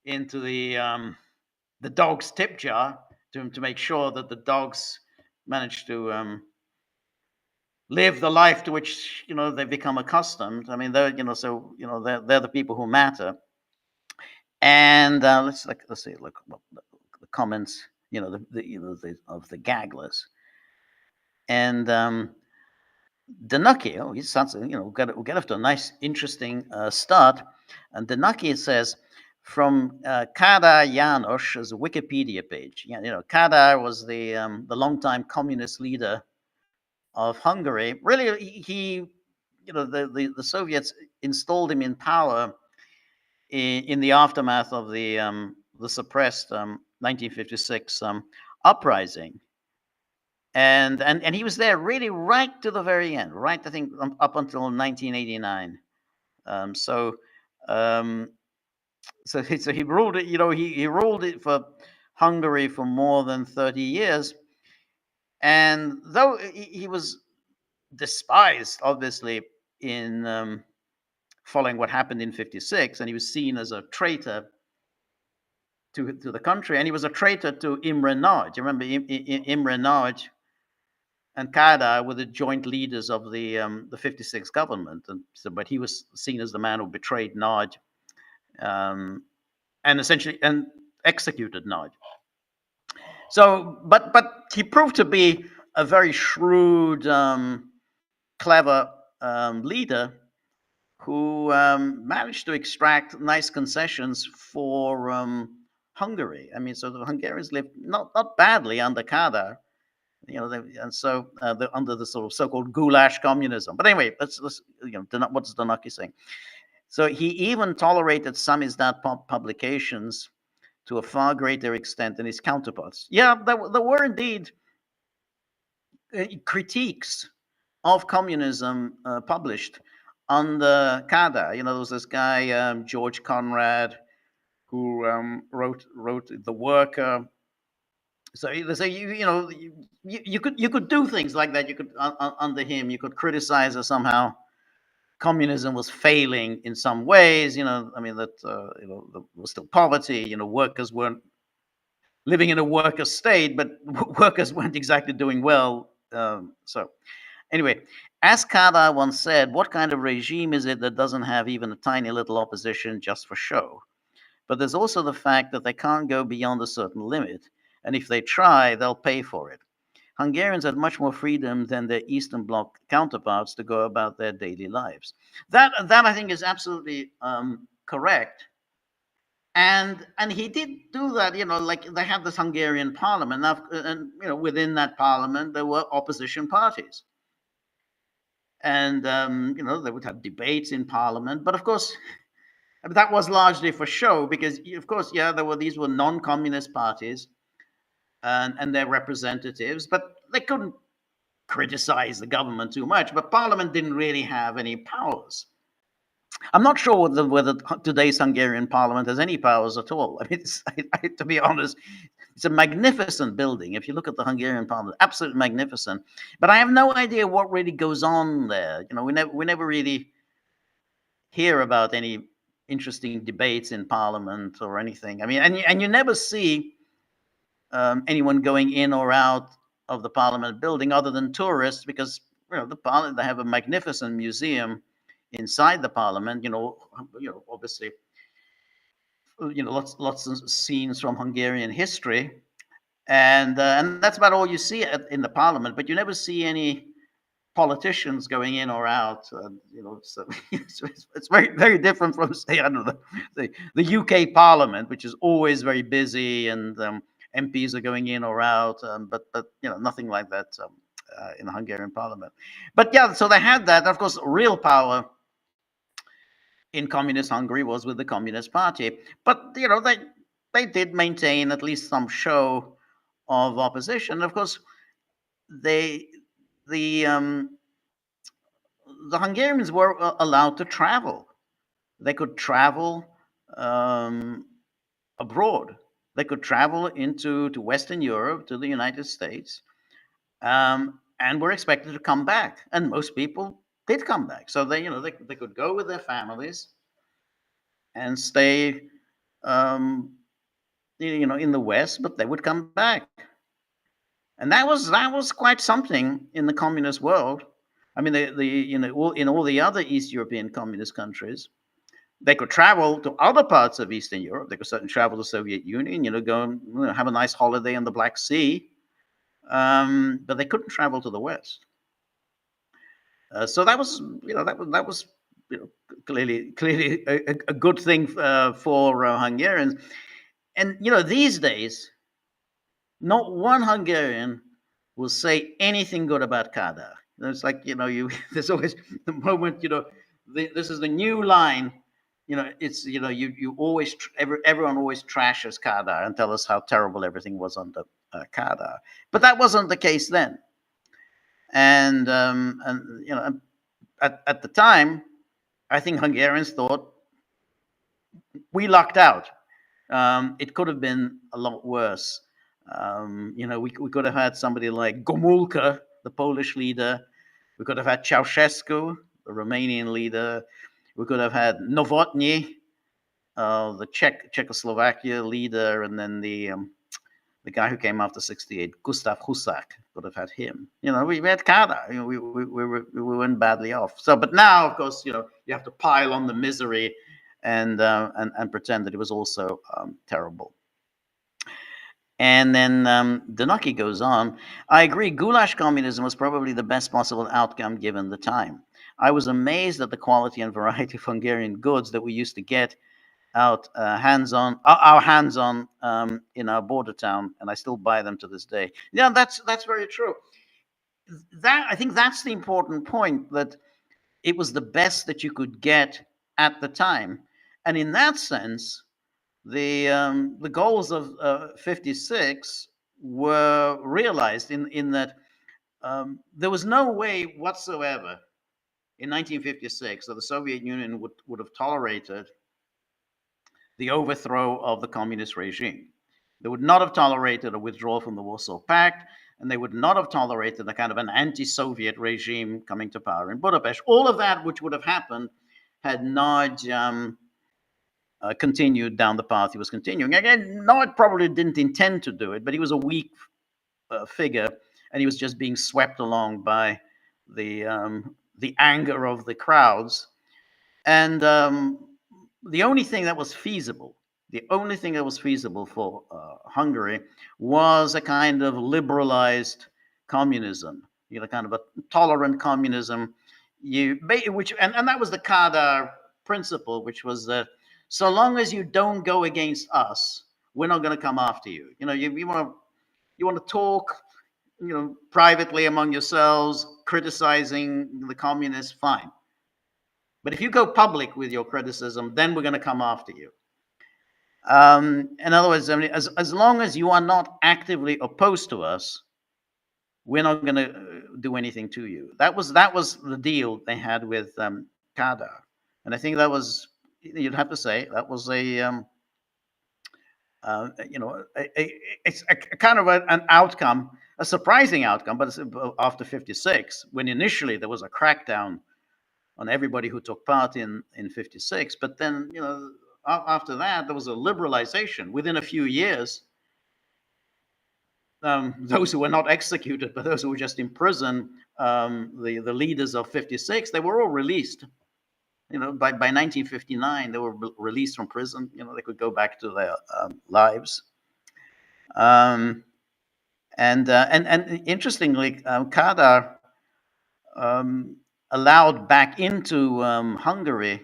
S1: into the dog's tip jar to make sure that the dogs manage to live the life to which they've become accustomed. I mean, they're they're the people who matter. And let's see, look the comments, of the Gagglers. And Danuki, he sounds, we'll get off to a nice, interesting start. And Danuki says, from Kadar János as a Wikipedia page. Kadar was the longtime communist leader of Hungary. Really, he the Soviets installed him in power in the aftermath of the suppressed 1956 uprising. And he was there really right to the very end, right, I think, up until 1989. So he ruled it. He ruled it for Hungary for more than 30 years. And though he was despised, obviously, in following what happened in 56, and he was seen as a traitor to the country, and he was a traitor to Imre Nagy. You remember Imre Nagy and Kadar were the joint leaders of the 56 government, and so, but he was seen as the man who betrayed Nagy, and essentially executed Nagy. So, but he proved to be a very shrewd, clever leader who managed to extract nice concessions for Hungary. I mean, so the Hungarians lived not badly under Kadar. And so they're under the sort of so-called goulash communism. But anyway, let's what is Danuki saying? So he even tolerated samizdat publications to a far greater extent than his counterparts. Yeah, there were indeed critiques of communism published under Kadar. There was this guy George Conrad who wrote The Worker. So you could do things like that. You could under him, you could criticize that somehow communism was failing in some ways. That there was still poverty. Workers weren't living in a worker state, but workers weren't exactly doing well. So anyway, as Kadar once said, what kind of regime is it that doesn't have even a tiny little opposition just for show? But there's also the fact that they can't go beyond a certain limit. And if they try, they'll pay for it. Hungarians had much more freedom than their Eastern Bloc counterparts to go about their daily lives. That I think is absolutely correct. And he did do that. Like they had this Hungarian parliament, now, and within that parliament there were opposition parties, and they would have debates in parliament. But of course, that was largely for show, because of course, these were non-communist parties. And their representatives, but they couldn't criticize the government too much. But Parliament didn't really have any powers. I'm not sure whether today's Hungarian Parliament has any powers at all. I mean, to be honest, it's a magnificent building. If you look at the Hungarian Parliament, absolutely magnificent. But I have no idea what really goes on there. We never really hear about any interesting debates in Parliament or anything. I mean, and you never see anyone going in or out of the Parliament building other than tourists, because the Parliament, they have a magnificent museum inside the Parliament. Obviously, lots of scenes from Hungarian history, and that's about all you see in the Parliament. But you never see any politicians going in or out. So it's very, very different from, say, I don't know, the UK Parliament, which is always very busy, and MPs are going in or out, but nothing like that in the Hungarian parliament. But yeah, so they had that. Of course, real power in communist Hungary was with the Communist Party. But they did maintain at least some show of opposition. Of course, they the Hungarians were allowed to travel. They could travel abroad. They could travel to Western Europe, to the United States, and were expected to come back. And most people did come back. So they could go with their families and stay, in the West, but they would come back. And that was quite something in the communist world. I mean, in all the other East European communist countries, they could travel to other parts of Eastern Europe. They could certainly travel to the Soviet Union, go and have a nice holiday in the Black Sea, but they couldn't travel to the West. So that was clearly a good thing for Hungarians. And these days, not one Hungarian will say anything good about Kadar. It's like there's always the moment this is the new line. It's you always everyone always trashes Kadar and tell us how terrible everything was under Kadar, but that wasn't the case then. And at the time, I think Hungarians thought we lucked out. It could have been a lot worse. We could have had somebody like Gomulka, the Polish leader. We could have had Ceausescu, the Romanian leader. We could have had Novotny, the Czechoslovakia leader, and then the guy who came after '68, Gustav Husak. Could have had him. We had Kadar. We went badly off. So, but now, of course, you have to pile on the misery and pretend that it was also terrible. And then Danaki goes on, I agree, goulash communism was probably the best possible outcome given the time. I was amazed at the quality and variety of Hungarian goods that we used to get our hands on in our border town, and I still buy them to this day. Yeah, that's very true. I think that's the important point, that it was the best that you could get at the time. And in that sense, the goals of 56 were realized in that there was no way whatsoever in 1956 that the Soviet Union would have tolerated the overthrow of the communist regime. They would not have tolerated a withdrawal from the Warsaw Pact, and they would not have tolerated a kind of an anti-Soviet regime coming to power in Budapest. All of that which would have happened had not continued down the path he was continuing. Again, Nod probably didn't intend to do it, but he was a weak figure, and he was just being swept along by the anger of the crowds. And the only thing that was feasible for Hungary was a kind of liberalized communism, kind of a tolerant communism, and that was the Kadar principle, which was that so long as you don't go against us, we're not going to come after you. You want to talk, privately among yourselves, criticizing the communists, fine. But if you go public with your criticism, then we're going to come after you. In other words, I mean, as long as you are not actively opposed to us, we're not going to do anything to you. That was the deal they had with Kadar, and I think that was, you'd have to say, that was it's a kind of an outcome, a surprising outcome, but after 56, when initially there was a crackdown on everybody who took part in 56, but then after that there was a liberalization within a few years. Those who were not executed, but those who were just in prison, the leaders of 56, they were all released. By 1959, they were released from prison. They could go back to their lives. And interestingly, Kadar allowed back into Hungary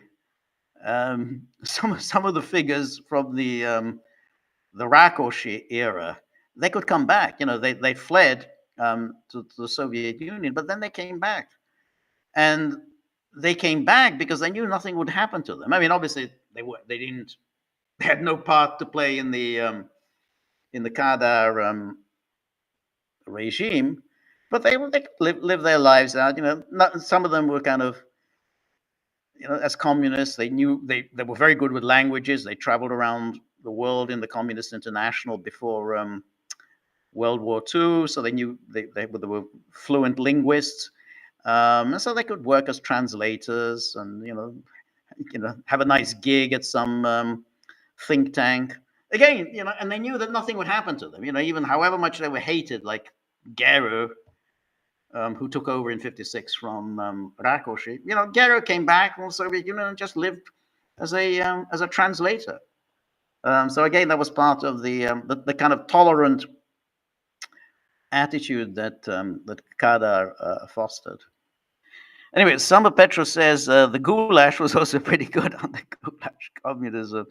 S1: some of the figures from the Rákosi era. They could come back. They fled to the Soviet Union, but then they came back, and they came back because they knew nothing would happen to them. I mean, obviously they had no part to play in the Kadar regime, but they live their lives out. Some of them were kind of, as communists. They knew they were very good with languages. They traveled around the world in the Communist International before World War II, so they knew they were fluent linguists, and so they could work as translators, and have a nice gig at some think tank. Again, and they knew that nothing would happen to them. Even however much they were hated, like Gero, who took over in '56 from Rákosi. Gero came back from the Soviet Union and just lived as a translator. So again, that was part of the kind of tolerant attitude that Kadar fostered. Anyway, Summer Petra says the goulash was also pretty good on the goulash communism.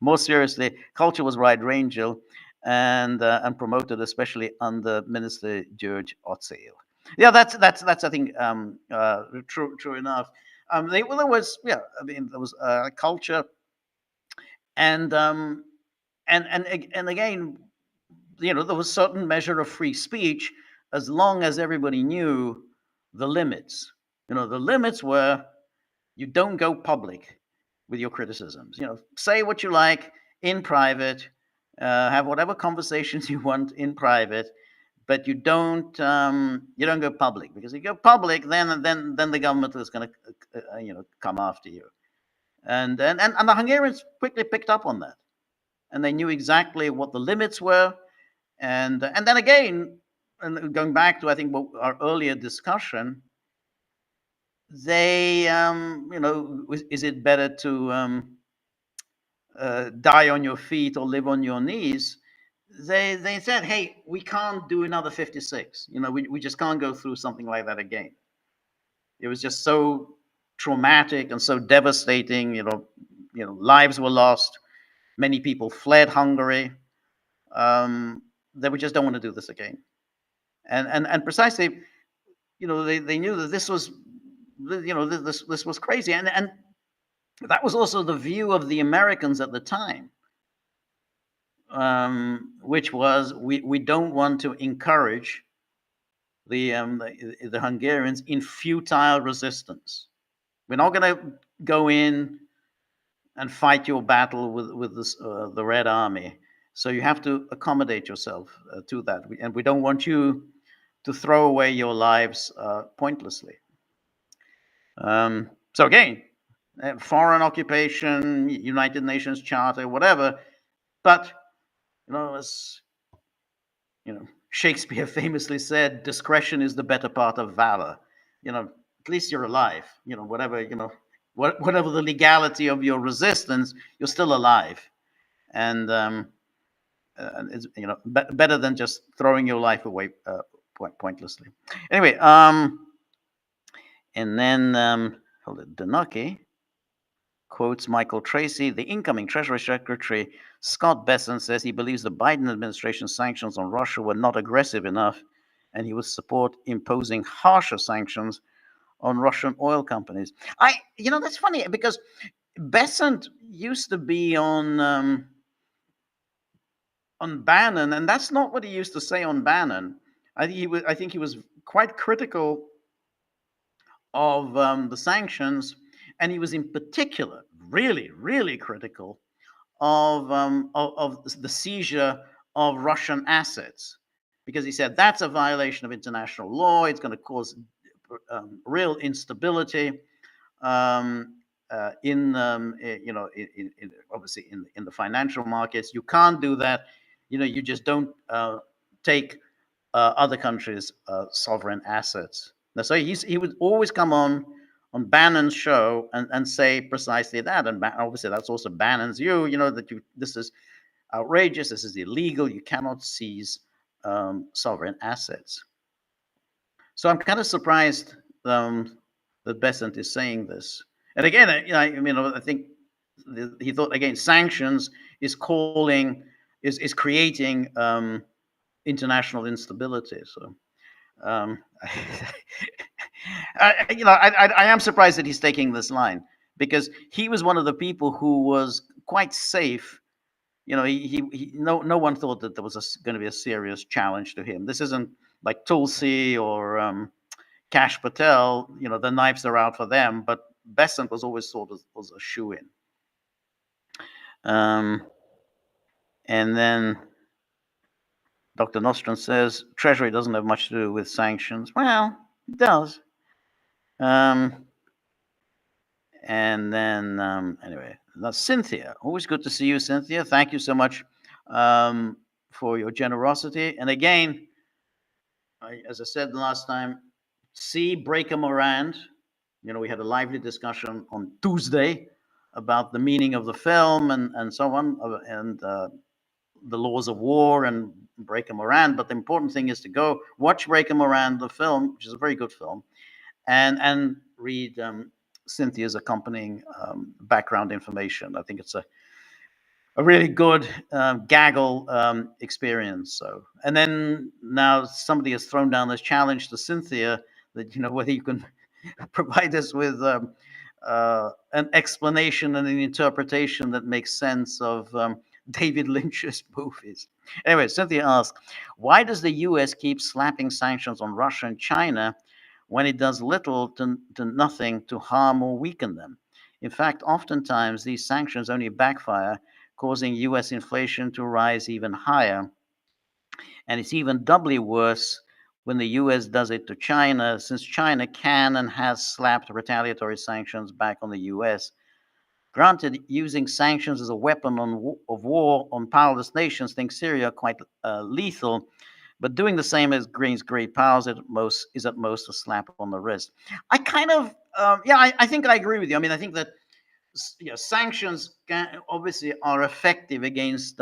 S1: More seriously, culture was wide-ranging and promoted, especially under Minister George Otzel. Yeah, that's I think true enough. There was there was culture, and again, there was a certain measure of free speech as long as everybody knew the limits. The limits were you don't go public with your criticisms. Say what you like in private, have whatever conversations you want in private, but you don't go public, because if you go public, then the government is going to come after you. And the Hungarians quickly picked up on that, and they knew exactly what the limits were. And then again, and going back to, I think, our earlier discussion, they is it better to die on your feet or live on your knees? They said, hey, we can't do another 56. We just can't go through something like that again. It was just so traumatic and so devastating. Lives were lost. Many people fled Hungary. That we just don't want to do this again. And precisely, they knew that this was, this was crazy, and that was also the view of the Americans at the time, which was we don't want to encourage the Hungarians in futile resistance. We're not going to go in and fight your battle with the Red Army. So you have to accommodate yourself to that, and we don't want you to throw away your lives pointlessly. So again, foreign occupation, United Nations Charter, whatever. But as Shakespeare famously said, discretion is the better part of valor. At least you're alive. Whatever the legality of your resistance, you're still alive, and it's better than just throwing your life away pointlessly. Anyway, and then Denoki quotes Michael Tracy, the incoming Treasury Secretary Scott Bessent says he believes the Biden administration's sanctions on Russia were not aggressive enough, and he would support imposing harsher sanctions on Russian oil companies. That's funny, because Bessent used to be on Bannon, and that's not what he used to say on Bannon. I think he was quite critical of the sanctions, and he was in particular really, really critical of the seizure of Russian assets, because he said that's a violation of international law. It's going to cause real instability obviously in the financial markets. You can't do that. You just don't take other countries' sovereign assets. So he would always come on Bannon's show and say precisely that. And obviously that's also Bannon's view, that this is outrageous, this is illegal, you cannot seize sovereign assets. So I'm kind of surprised that Bessent is saying this. And again, I think he thought, again, sanctions is creating international instability. So Um, I am surprised that he's taking this line, because he was one of the people who was quite safe. No one thought that there was going to be a serious challenge to him. This isn't like Tulsi or Kash Patel. The knives are out for them, but Besant was always sort of was a shoe in. And then Dr. Nostrum says Treasury doesn't have much to do with sanctions. Well, it does. And then, anyway, that's Cynthia. Always good to see you, Cynthia. Thank you so much for your generosity. And again, as I said last time, see Breaker Morand. We had a lively discussion on Tuesday about the meaning of the film and so on, and the laws of war and Breaker Morand. But the important thing is to go watch Breaker Morand, the film, which is a very good film, and read Cynthia's accompanying background information. I think it's a really good Gaggle experience. So, and then now somebody has thrown down this challenge to Cynthia that whether you can provide us with an explanation and an interpretation that makes sense of David Lynch's movies. Anyway, Cynthia asks, why does the U.S. keep slapping sanctions on Russia and China when it does little to nothing to harm or weaken them? In fact, oftentimes these sanctions only backfire, causing U.S. inflation to rise even higher. And it's even doubly worse when the U.S. does it to China, since China can and has slapped retaliatory sanctions back on the U.S. Granted, using sanctions as a weapon of war on powerless nations thinks Syria quite lethal, but doing the same as great powers is at most a slap on the wrist. I kind of, I think I agree with you. I mean, I think that sanctions obviously are effective against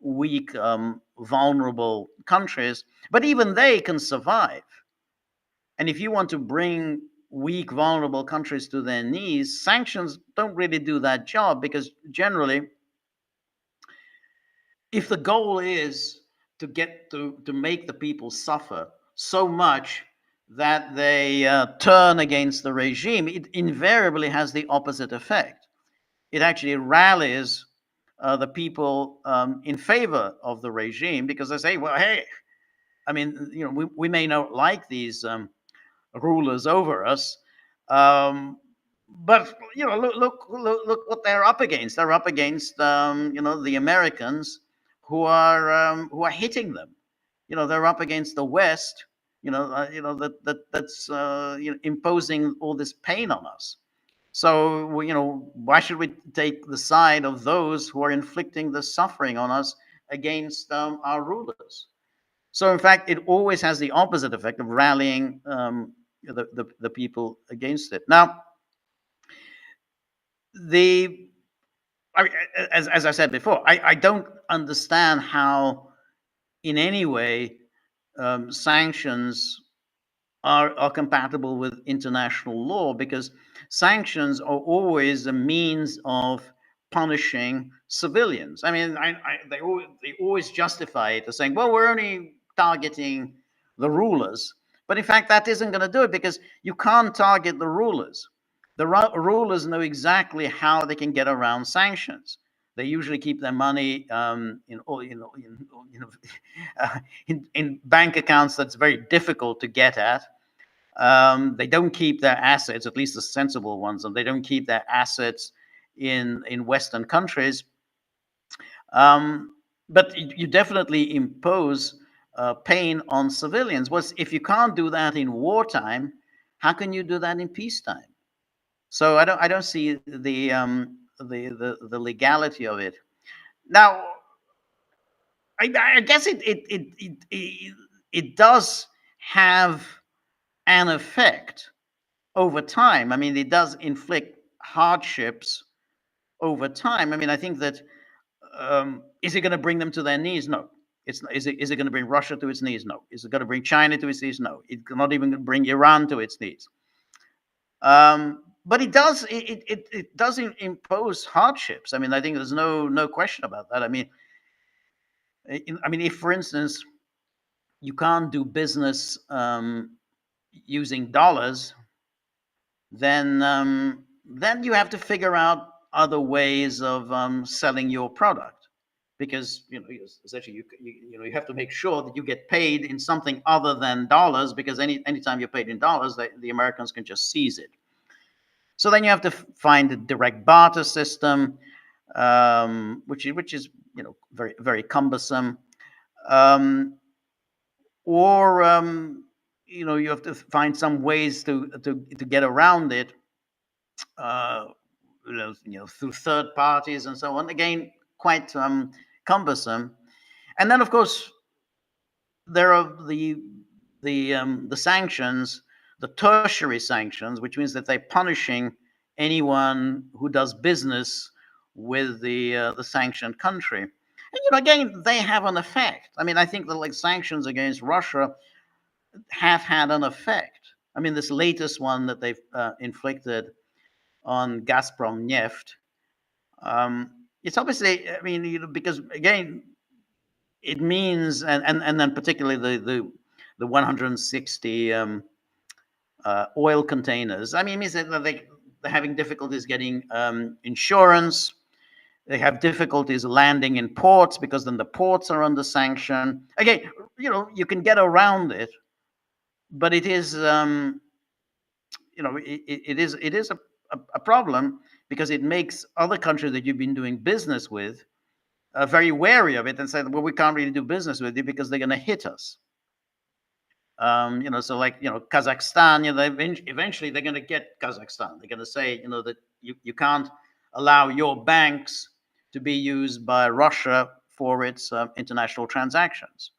S1: weak, vulnerable countries, but even they can survive. And if you want to bring weak, vulnerable countries to their knees, sanctions don't really do that job, because generally, if the goal is to get to make the people suffer so much that they turn against the regime, it invariably has the opposite effect. It actually rallies the people in favor of the regime, because they say, well, hey, I mean, we may not like these rulers over us, but look what they're up against. They're up against the Americans who are hitting them. They're up against the West. That's imposing all this pain on us. So why should we take the side of those who are inflicting the suffering on us against our rulers? So in fact, it always has the opposite effect of rallying the people against it. Now, as I said before, I don't understand how, in any way, sanctions are compatible with international law, because sanctions are always a means of punishing civilians. I mean, they always justify it as saying, well, we're only targeting the rulers. But in fact, that isn't going to do it, because you can't target the rulers. The rulers know exactly how they can get around sanctions. They usually keep their money in bank accounts that's very difficult to get at. They don't keep their assets, at least the sensible ones, and they don't keep their assets in Western countries. But you definitely impose pain on civilians. Well, if you can't do that in wartime, how can you do that in peacetime? So I don't see the legality of it. Now, I guess it does have an effect over time. I mean, it does inflict hardships over time. I mean, I think that is it going to bring them to their knees? No. It's is it going to bring Russia to its knees? No. Is it going to bring China to its knees? No. It's not even going to bring Iran to its knees. But it does impose hardships. I mean, I think there's no question about that. I mean, if, for instance, you can't do business using dollars, then you have to figure out other ways of selling your product, because essentially you have to make sure that you get paid in something other than dollars, because anytime you're paid in dollars, the Americans can just seize it. So then you have to find a direct barter system, which is very very cumbersome, or you have to find some ways to get around it, through third parties and so on. Again, quite cumbersome. And then, of course, there are the sanctions, the tertiary sanctions, which means that they're punishing anyone who does business with the sanctioned country. And again, they have an effect. I mean, I think that like sanctions against Russia have had an effect. I mean, this latest one that they've inflicted on Gazprom Neft, it's obviously, I mean, because again, it means, and then particularly the 160 oil containers. I mean, it means that they're having difficulties getting insurance. They have difficulties landing in ports because then the ports are under sanction. Again, you can get around it, but it is, it is a problem, because it makes other countries that you've been doing business with very wary of it, and say, well, we can't really do business with you because they're going to hit us. So like, Kazakhstan, eventually they're going to get Kazakhstan. They're going to say, that you can't allow your banks to be used by Russia for its international transactions.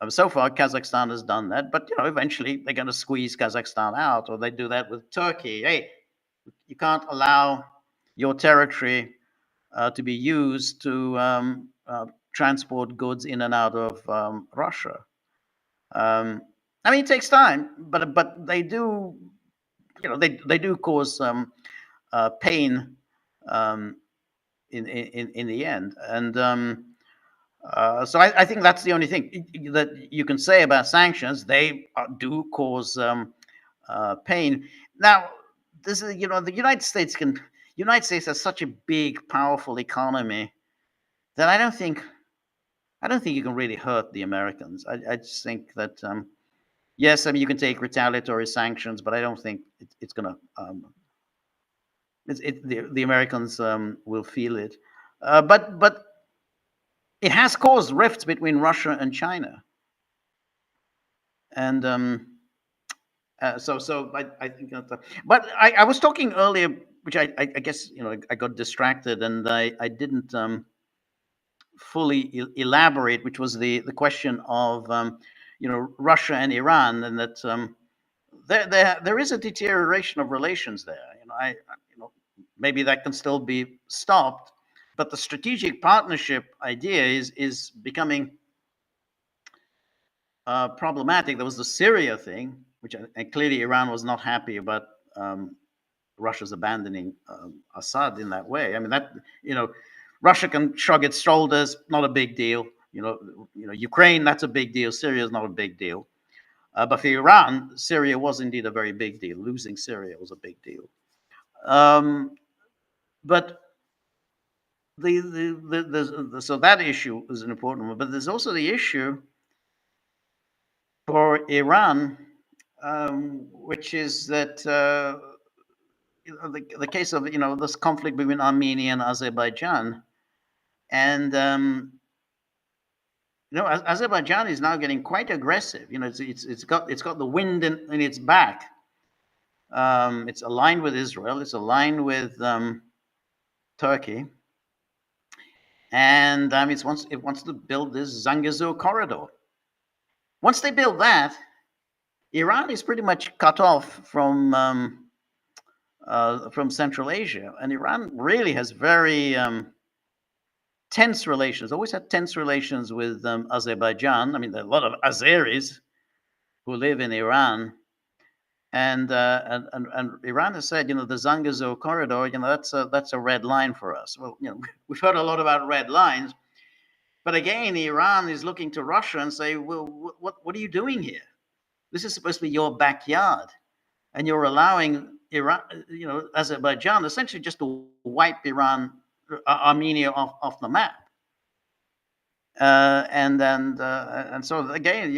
S1: So far, Kazakhstan has done that, but eventually they're going to squeeze Kazakhstan out, or they do that with Turkey. Hey, you can't allow your territory to be used to transport goods in and out of Russia. I mean, it takes time, but they do, they do cause some pain in the end, and so I think that's the only thing that you can say about sanctions. They do cause pain. Now, this is, the United States has such a big, powerful economy that I don't think you can really hurt the Americans. I just think that yes, I mean, you can take retaliatory sanctions, but I don't think it's going to. The Americans will feel it, but it has caused rifts between Russia and China, and so I think that. But I was talking earlier, which I guess I got distracted, and I didn't fully elaborate, which was the question of Russia and Iran, and that there is a deterioration of relations there. Maybe that can still be stopped, but the strategic partnership idea is becoming problematic. There was the Syria thing, which and clearly Iran was not happy about Russia's abandoning Assad in that way. I mean, that Russia can shrug its shoulders, not a big deal. Ukraine, that's a big deal. Syria is not a big deal. But for Iran, Syria was indeed a very big deal. Losing Syria was a big deal. But so that issue is an important one. But there's also the issue for Iran, which is that the case of this conflict between Armenia and Azerbaijan, and Azerbaijan is now getting quite aggressive. It's got the wind in its back. It's aligned with Israel. It's aligned with Turkey, and it wants to build this Zangezur corridor. Once they build that, Iran is pretty much cut off from Central Asia, and Iran really has very tense relations. Always had tense relations with Azerbaijan. I mean, there are a lot of Azeris who live in Iran, and Iran has said, the Zangezur corridor, that's a red line for us. Well, we've heard a lot about red lines, But again, Iran is looking to Russia and say, well, what are you doing here? This is supposed to be your backyard, and you're allowing Iran, Azerbaijan, essentially just to wipe Armenia off the map. And so again,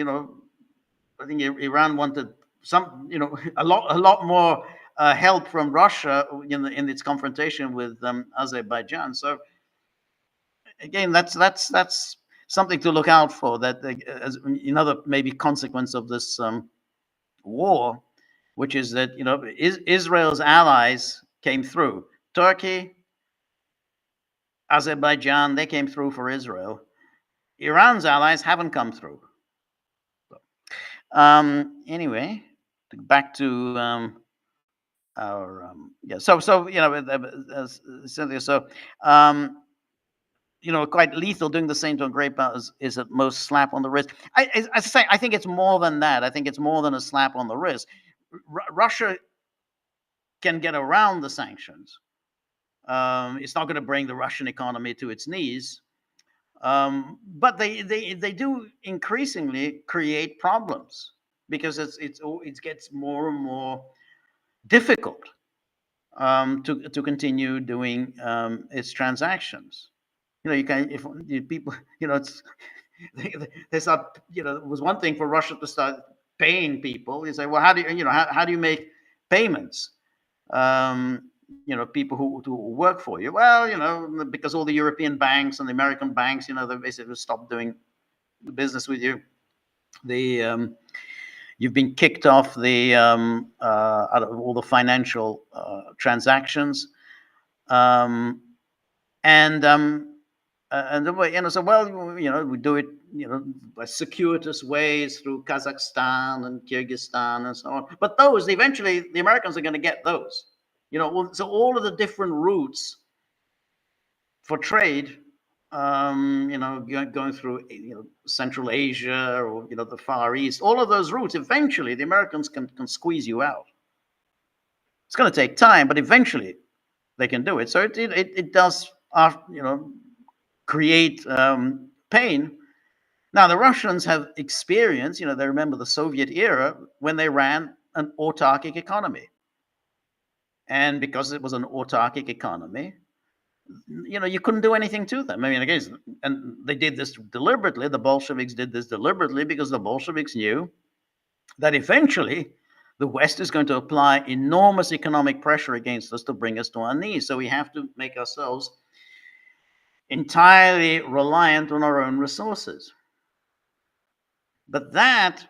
S1: I think Iran wanted a lot more help from Russia in its confrontation with Azerbaijan. So again, that's something to look out for. That as another maybe consequence of this war, which is that Israel's allies came through. Turkey, Azerbaijan, they came through for Israel. Iran's allies haven't come through. Anyway, back to our Cynthia. So quite lethal. Doing the same to a great power is at most slap on the wrist. I say I think it's more than that. I think it's more than a slap on the wrist. Russia can get around the sanctions. It's not going to bring the Russian economy to its knees. But they do increasingly create problems because it gets more and more difficult to continue doing its transactions. You can if people it's there's not it was one thing for Russia to start paying people. You say, well, how do you how do you make payments? People who work for you. Well, because all the European banks and the American banks, they basically stopped doing business with you. You've been kicked off out of all the financial transactions, and the way so we do it by circuitous ways through Kazakhstan and Kyrgyzstan and so on. But those eventually the Americans are going to get those. So all of the different routes for trade, going through Central Asia or the Far East, all of those routes, eventually the Americans can squeeze you out. It's going to take time, but eventually they can do it. So it does create pain. Now the Russians have experienced, they remember the Soviet era when they ran an autarkic economy. And because it was an autarkic economy, you couldn't do anything to them. I mean, again, and they did this deliberately. The Bolsheviks did this deliberately because the Bolsheviks knew that eventually the West is going to apply enormous economic pressure against us to bring us to our knees. So we have to make ourselves entirely reliant on our own resources. But that,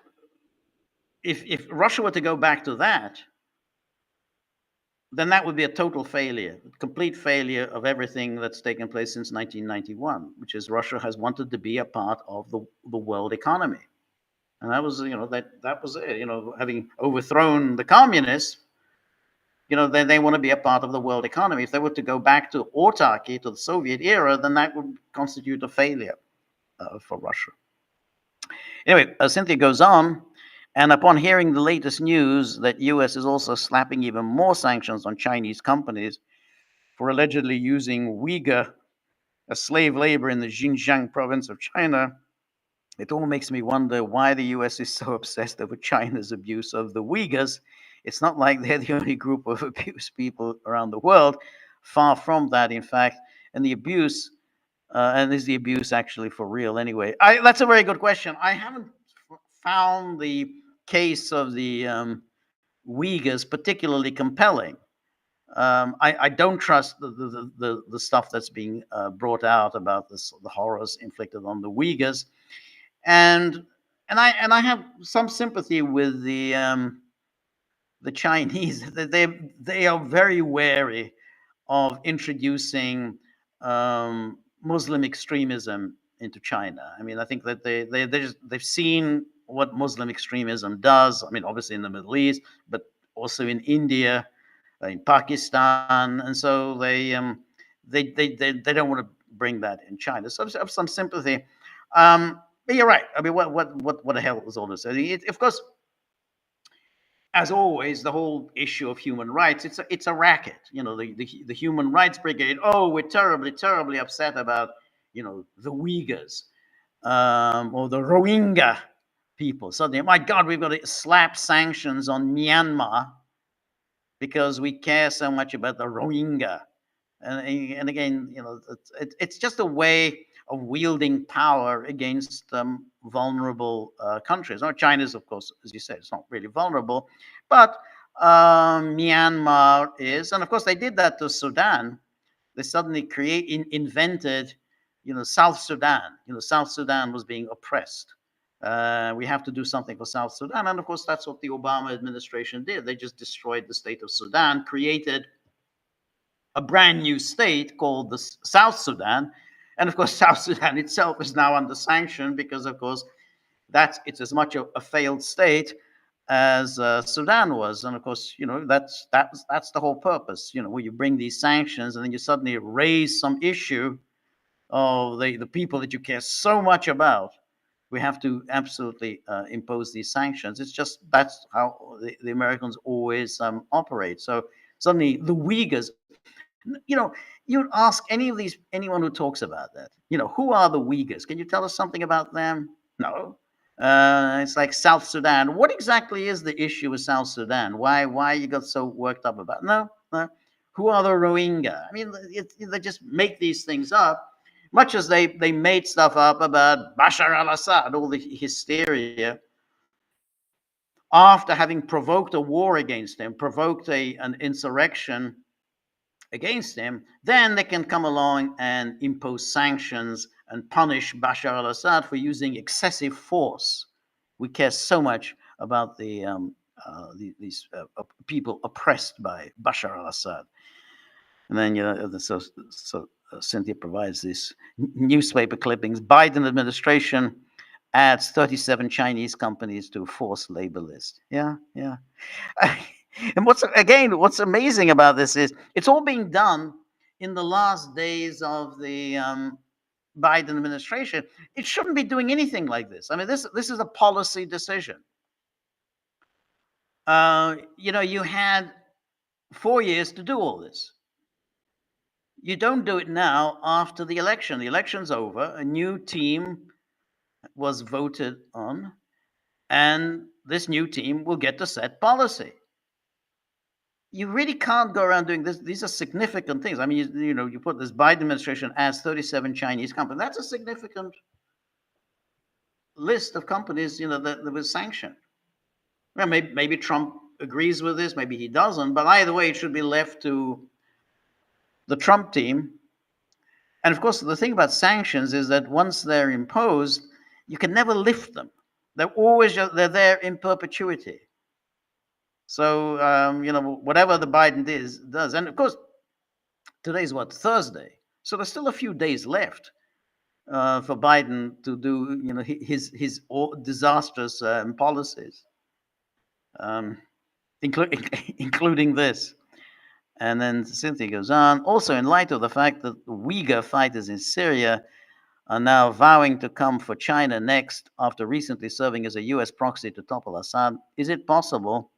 S1: if Russia were to go back to that, then that would be a total failure, complete failure of everything that's taken place since 1991, which is Russia has wanted to be a part of the world economy. And that was, that was it, having overthrown the communists, they want to be a part of the world economy. If they were to go back to autarky, to the Soviet era, then that would constitute a failure for Russia. Anyway, Cynthia goes on. And upon hearing the latest news that U.S. is also slapping even more sanctions on Chinese companies for allegedly using Uyghur as slave labor in the Xinjiang province of China, it all makes me wonder why the U.S. is so obsessed over China's abuse of the Uyghurs. It's not like they're the only group of abused people around the world. Far from that, in fact. And the abuse, and is the abuse actually for real anyway? That's a very good question. I haven't found the case of the Uyghurs particularly compelling. I don't trust the stuff that's being brought out about the horrors inflicted on the Uyghurs, and I have some sympathy with the Chinese. They are very wary of introducing Muslim extremism into China. I mean, I think that they've seen what Muslim extremism does. I mean, obviously in the Middle East, but also in India, in Pakistan, and so they don't want to bring that in China. So I have some sympathy. But you're right. I mean, what the hell was all this? I mean, of course, as always, the whole issue of human rights, it's a racket. The Human Rights Brigade. Oh, we're terribly upset about the Uyghurs or the Rohingya people. Suddenly, my God, we've got to slap sanctions on Myanmar because we care so much about the Rohingya. And again, it's just a way of wielding power against vulnerable countries. Now, China's, of course, as you said, it's not really vulnerable, but Myanmar is, and of course, they did that to Sudan. They suddenly invented, South Sudan. South Sudan was being oppressed. We have to do something for South Sudan, and of course, that's what the Obama administration did. They just destroyed the state of Sudan, created a brand new state called the South Sudan. And of course, South Sudan itself is now under sanction because, of course, it's as much a failed state as Sudan was. And of course, that's the whole purpose. Where you bring these sanctions and then you suddenly raise some issue of the people that you care so much about. We have to absolutely impose these sanctions. That's how the Americans always operate. So suddenly the Uyghurs, you'd ask anyone who talks about that, who are the Uyghurs? Can you tell us something about them? No. It's like South Sudan. What exactly is the issue with South Sudan? Why you got so worked up about it? No. Who are the Rohingya? I mean, they just make these things up, much as they made stuff up about Bashar al-Assad, all the hysteria, after having provoked a war against him, provoked an insurrection against him. Then they can come along and impose sanctions and punish Bashar al-Assad for using excessive force. We care so much about these people oppressed by Bashar al-Assad. And then, so Cynthia provides these newspaper clippings. Biden administration adds 37 Chinese companies to forced labor list. Yeah. And what's amazing about this is it's all being done in the last days of the Biden administration. It shouldn't be doing anything like this. I mean, this is a policy decision. You had 4 years to do all this. You don't do it now after the election. The election's over. A new team was voted on, and this new team will get to set policy. You really can't go around doing this. These are significant things. I mean, you put this Biden administration as 37 Chinese companies. That's a significant list of companies, that was sanctioned. Well, maybe Trump agrees with this, maybe he doesn't, but either way, it should be left to the Trump team. And of course, the thing about sanctions is that once they're imposed, you can never lift them. They're there in perpetuity. So, whatever the Biden does. And of course, today's Thursday. So there's still a few days left for Biden to do, his disastrous policies, including this. And then Cynthia goes on. Also, in light of the fact that Uyghur fighters in Syria are now vowing to come for China next after recently serving as a U.S. proxy to topple Assad, is it possible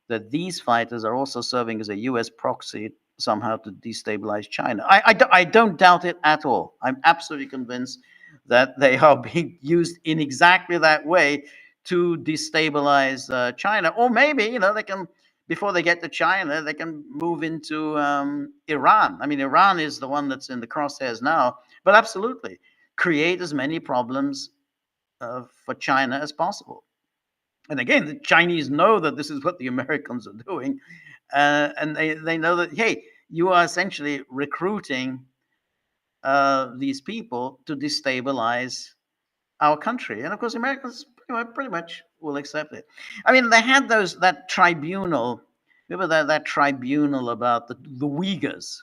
S1: that these fighters are also serving as a U.S. proxy somehow to destabilize China? I don't doubt it at all. I'm absolutely convinced that they are being used in exactly that way to destabilize China. Or maybe, they can, before they get to China, they can move into Iran. I mean, Iran is the one that's in the crosshairs now, but absolutely create as many problems for China as possible. And again, the Chinese know that this is what the Americans are doing. And they know that, hey, you are essentially recruiting these people to destabilize our country. And of course, Americans pretty much will accept it. I mean, they had that tribunal. Remember that tribunal about the Uyghurs?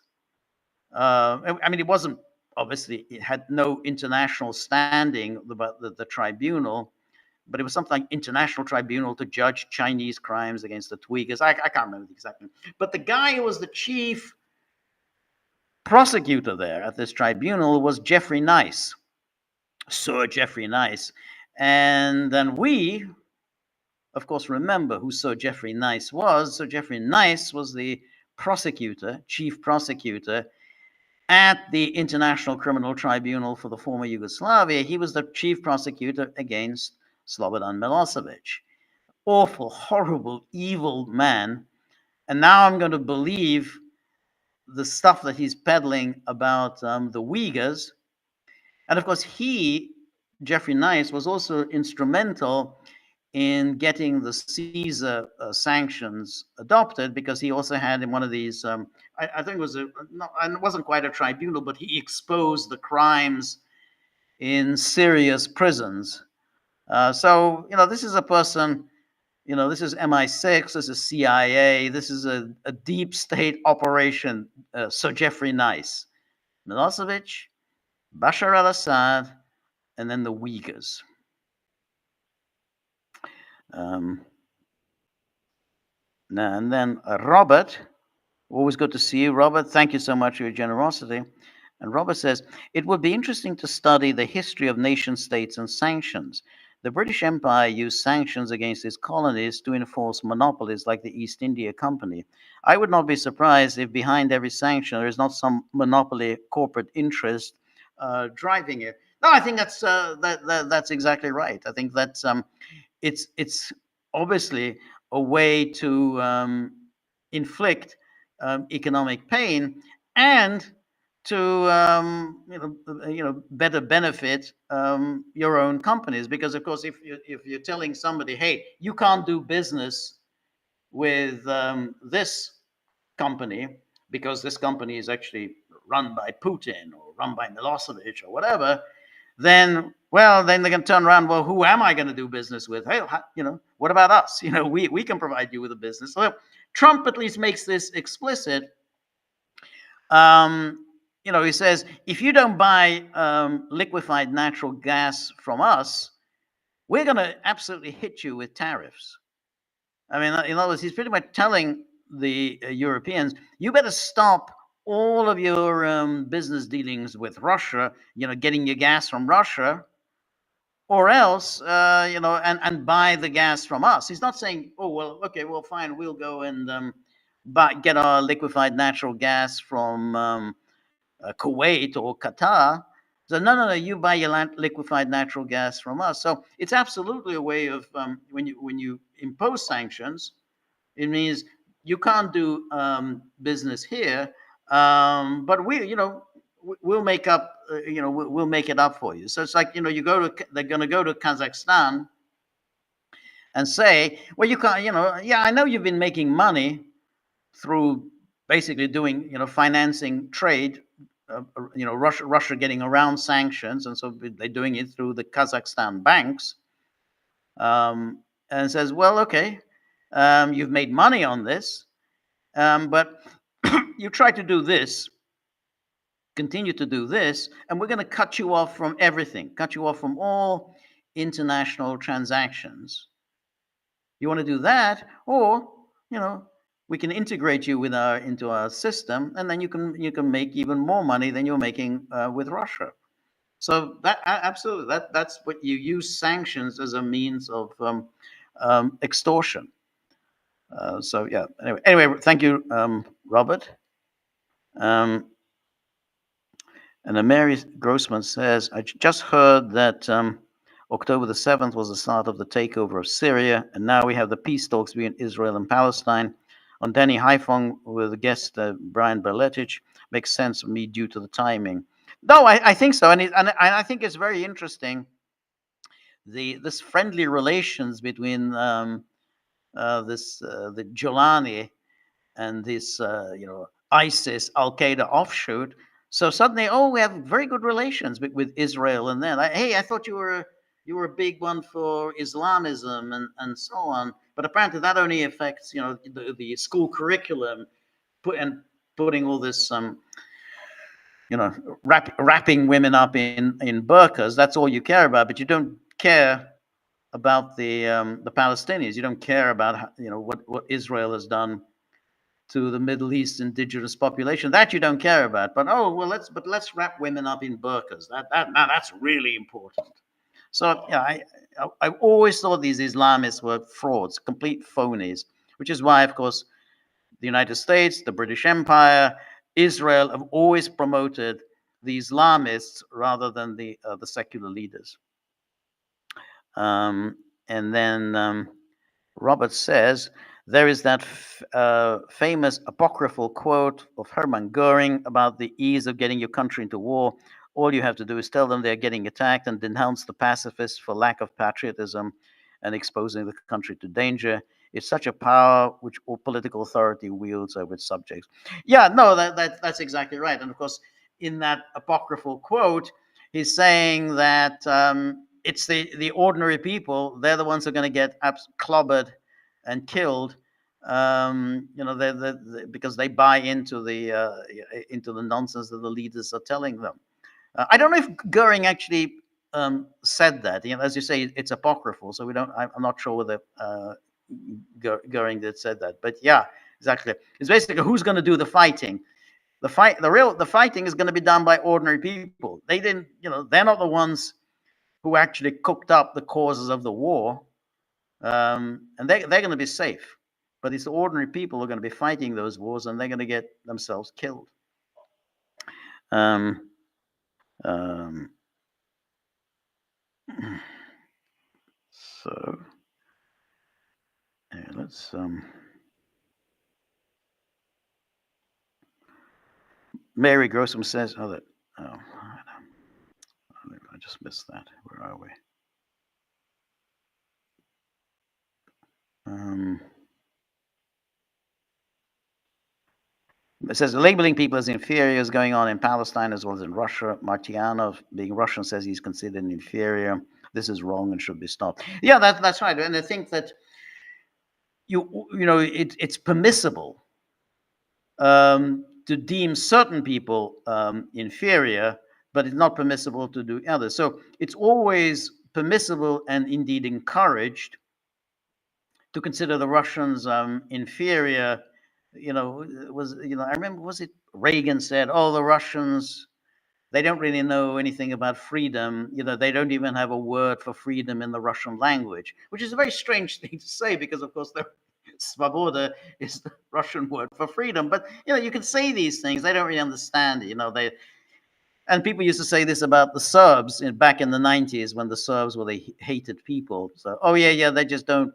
S1: I mean, it wasn't, obviously, it had no international standing about the tribunal, but it was something like International Tribunal to judge Chinese crimes against the Uyghurs. I can't remember the exact name. But the guy who was the chief prosecutor there at this tribunal was Jeffrey Nice, Sir Jeffrey Nice. And then we, of course, remember who Sir Jeffrey Nice was. Sir Jeffrey Nice was the prosecutor, chief prosecutor, at the International Criminal Tribunal for the former Yugoslavia. He was the chief prosecutor against Slobodan Milosevic. Awful, horrible, evil man. And now I'm going to believe the stuff that he's peddling about the Uyghurs. And of course, Jeffrey Nice, was also instrumental in getting the Caesar sanctions adopted, because he also had in one of these, I think it was it wasn't quite a tribunal, but he exposed the crimes in Syria's prisons. So, this is a person, this is MI6, this is CIA, this is a deep state operation. Sir Jeffrey Nice, Milosevic, Bashar al-Assad, and then the Uyghurs. And then Robert, always good to see you, Robert. Thank you so much for your generosity. And Robert says, it would be interesting to study the history of nation states and sanctions. The British Empire used sanctions against its colonies to enforce monopolies like the East India Company. I would not be surprised if behind every sanction there is not some monopoly corporate interest driving it. No, I think that's exactly right. I think that's it's obviously a way to inflict economic pain and to better benefit your own companies, because of course if you're telling somebody, hey, you can't do business with this company because this company is actually run by Putin or run by Milosevic or whatever, then they're going to turn around. Well, who am I going to do business with? Hey, what about us? We can provide you with a business. So Trump at least makes this explicit. He says, if you don't buy liquefied natural gas from us, we're going to absolutely hit you with tariffs. I mean, in other words, he's pretty much telling the Europeans, you better stop all of your business dealings with Russia, getting your gas from Russia, or else, and buy the gas from us. He's not saying, oh, well, okay, well, fine, we'll go and get our liquefied natural gas from Kuwait or Qatar. So no, you buy your liquefied natural gas from us. So it's absolutely a way of when you impose sanctions, it means you can't do business here, but we'll make up. We'll make it up for you. So it's like they're going to go to Kazakhstan and say, well, you can't. Yeah, I know you've been making money through basically doing financing trade. Russia getting around sanctions, and so they're doing it through the Kazakhstan banks. And says, well, okay, you've made money on this, but you try to do this, continue to do this, and we're going to cut you off from everything, cut you off from all international transactions. You want to do that, or we can integrate you into our system, and then you can make even more money than you're making with Russia. So that absolutely, that's what you use sanctions as a means of extortion. So yeah. Anyway, thank you, Robert. And then Mary Grossman says, I just heard that October the 7th was the start of the takeover of Syria, and now we have the peace talks between Israel and Palestine. On Danny Haiphong with guest Brian Berletich makes sense for me due to the timing. No, I think so, and I think it's very interesting. This friendly relations between the Jolani and this ISIS Al Qaeda offshoot. So suddenly, we have very good relations with Israel, and then hey, I thought you were a big one for Islamism and so on, but apparently that only affects the school curriculum, putting all this wrapping women up in burqas. That's all you care about, but you don't care about the Palestinians. You don't care about what Israel has done to the Middle East indigenous population. That you don't care about. But let's wrap women up in burqas. That's really important. So yeah, I always thought these Islamists were frauds, complete phonies, which is why, of course, the United States, the British Empire, Israel have always promoted the Islamists rather than the secular leaders. And then Robert says, there is that famous apocryphal quote of Hermann Goering about the ease of getting your country into war. All you have to do is tell them they're getting attacked and denounce the pacifists for lack of patriotism and exposing the country to danger. It's such a power which all political authority wields over its subjects. Yeah, no, that's exactly right. And of course, in that apocryphal quote, he's saying that it's the ordinary people. They're the ones who are going to get clobbered and killed. Because they buy into the nonsense that the leaders are telling them. I don't know if Goering actually said that. As you say, it's apocryphal, so we don't. I'm not sure whether Goering did said that. But yeah, exactly. It's basically who's going to do the fighting. The fighting is going to be done by ordinary people. They didn't. They're not the ones who actually cooked up the causes of the war, and they're going to be safe. But it's the ordinary people who are going to be fighting those wars, and they're going to get themselves killed. So let's. Mary Grossman says, I just missed that. Where are we? It says labeling people as inferior is going on in Palestine as well as in Russia. Martianov, being Russian, says he's considered inferior. This is wrong and should be stopped. Yeah, that's right. And I think that it's permissible to deem certain people inferior, but it's not permissible to do others. So it's always permissible and indeed encouraged to consider the Russians inferior. I remember, was it Reagan said, "Oh, the Russians, they don't really know anything about freedom. They don't even have a word for freedom in the Russian language," which is a very strange thing to say because, of course, Svoboda is the Russian word for freedom. But you can say these things; they don't really understand it. And people used to say this about the Serbs back in the 90s when the Serbs were the hated people. So, oh yeah, they just don't.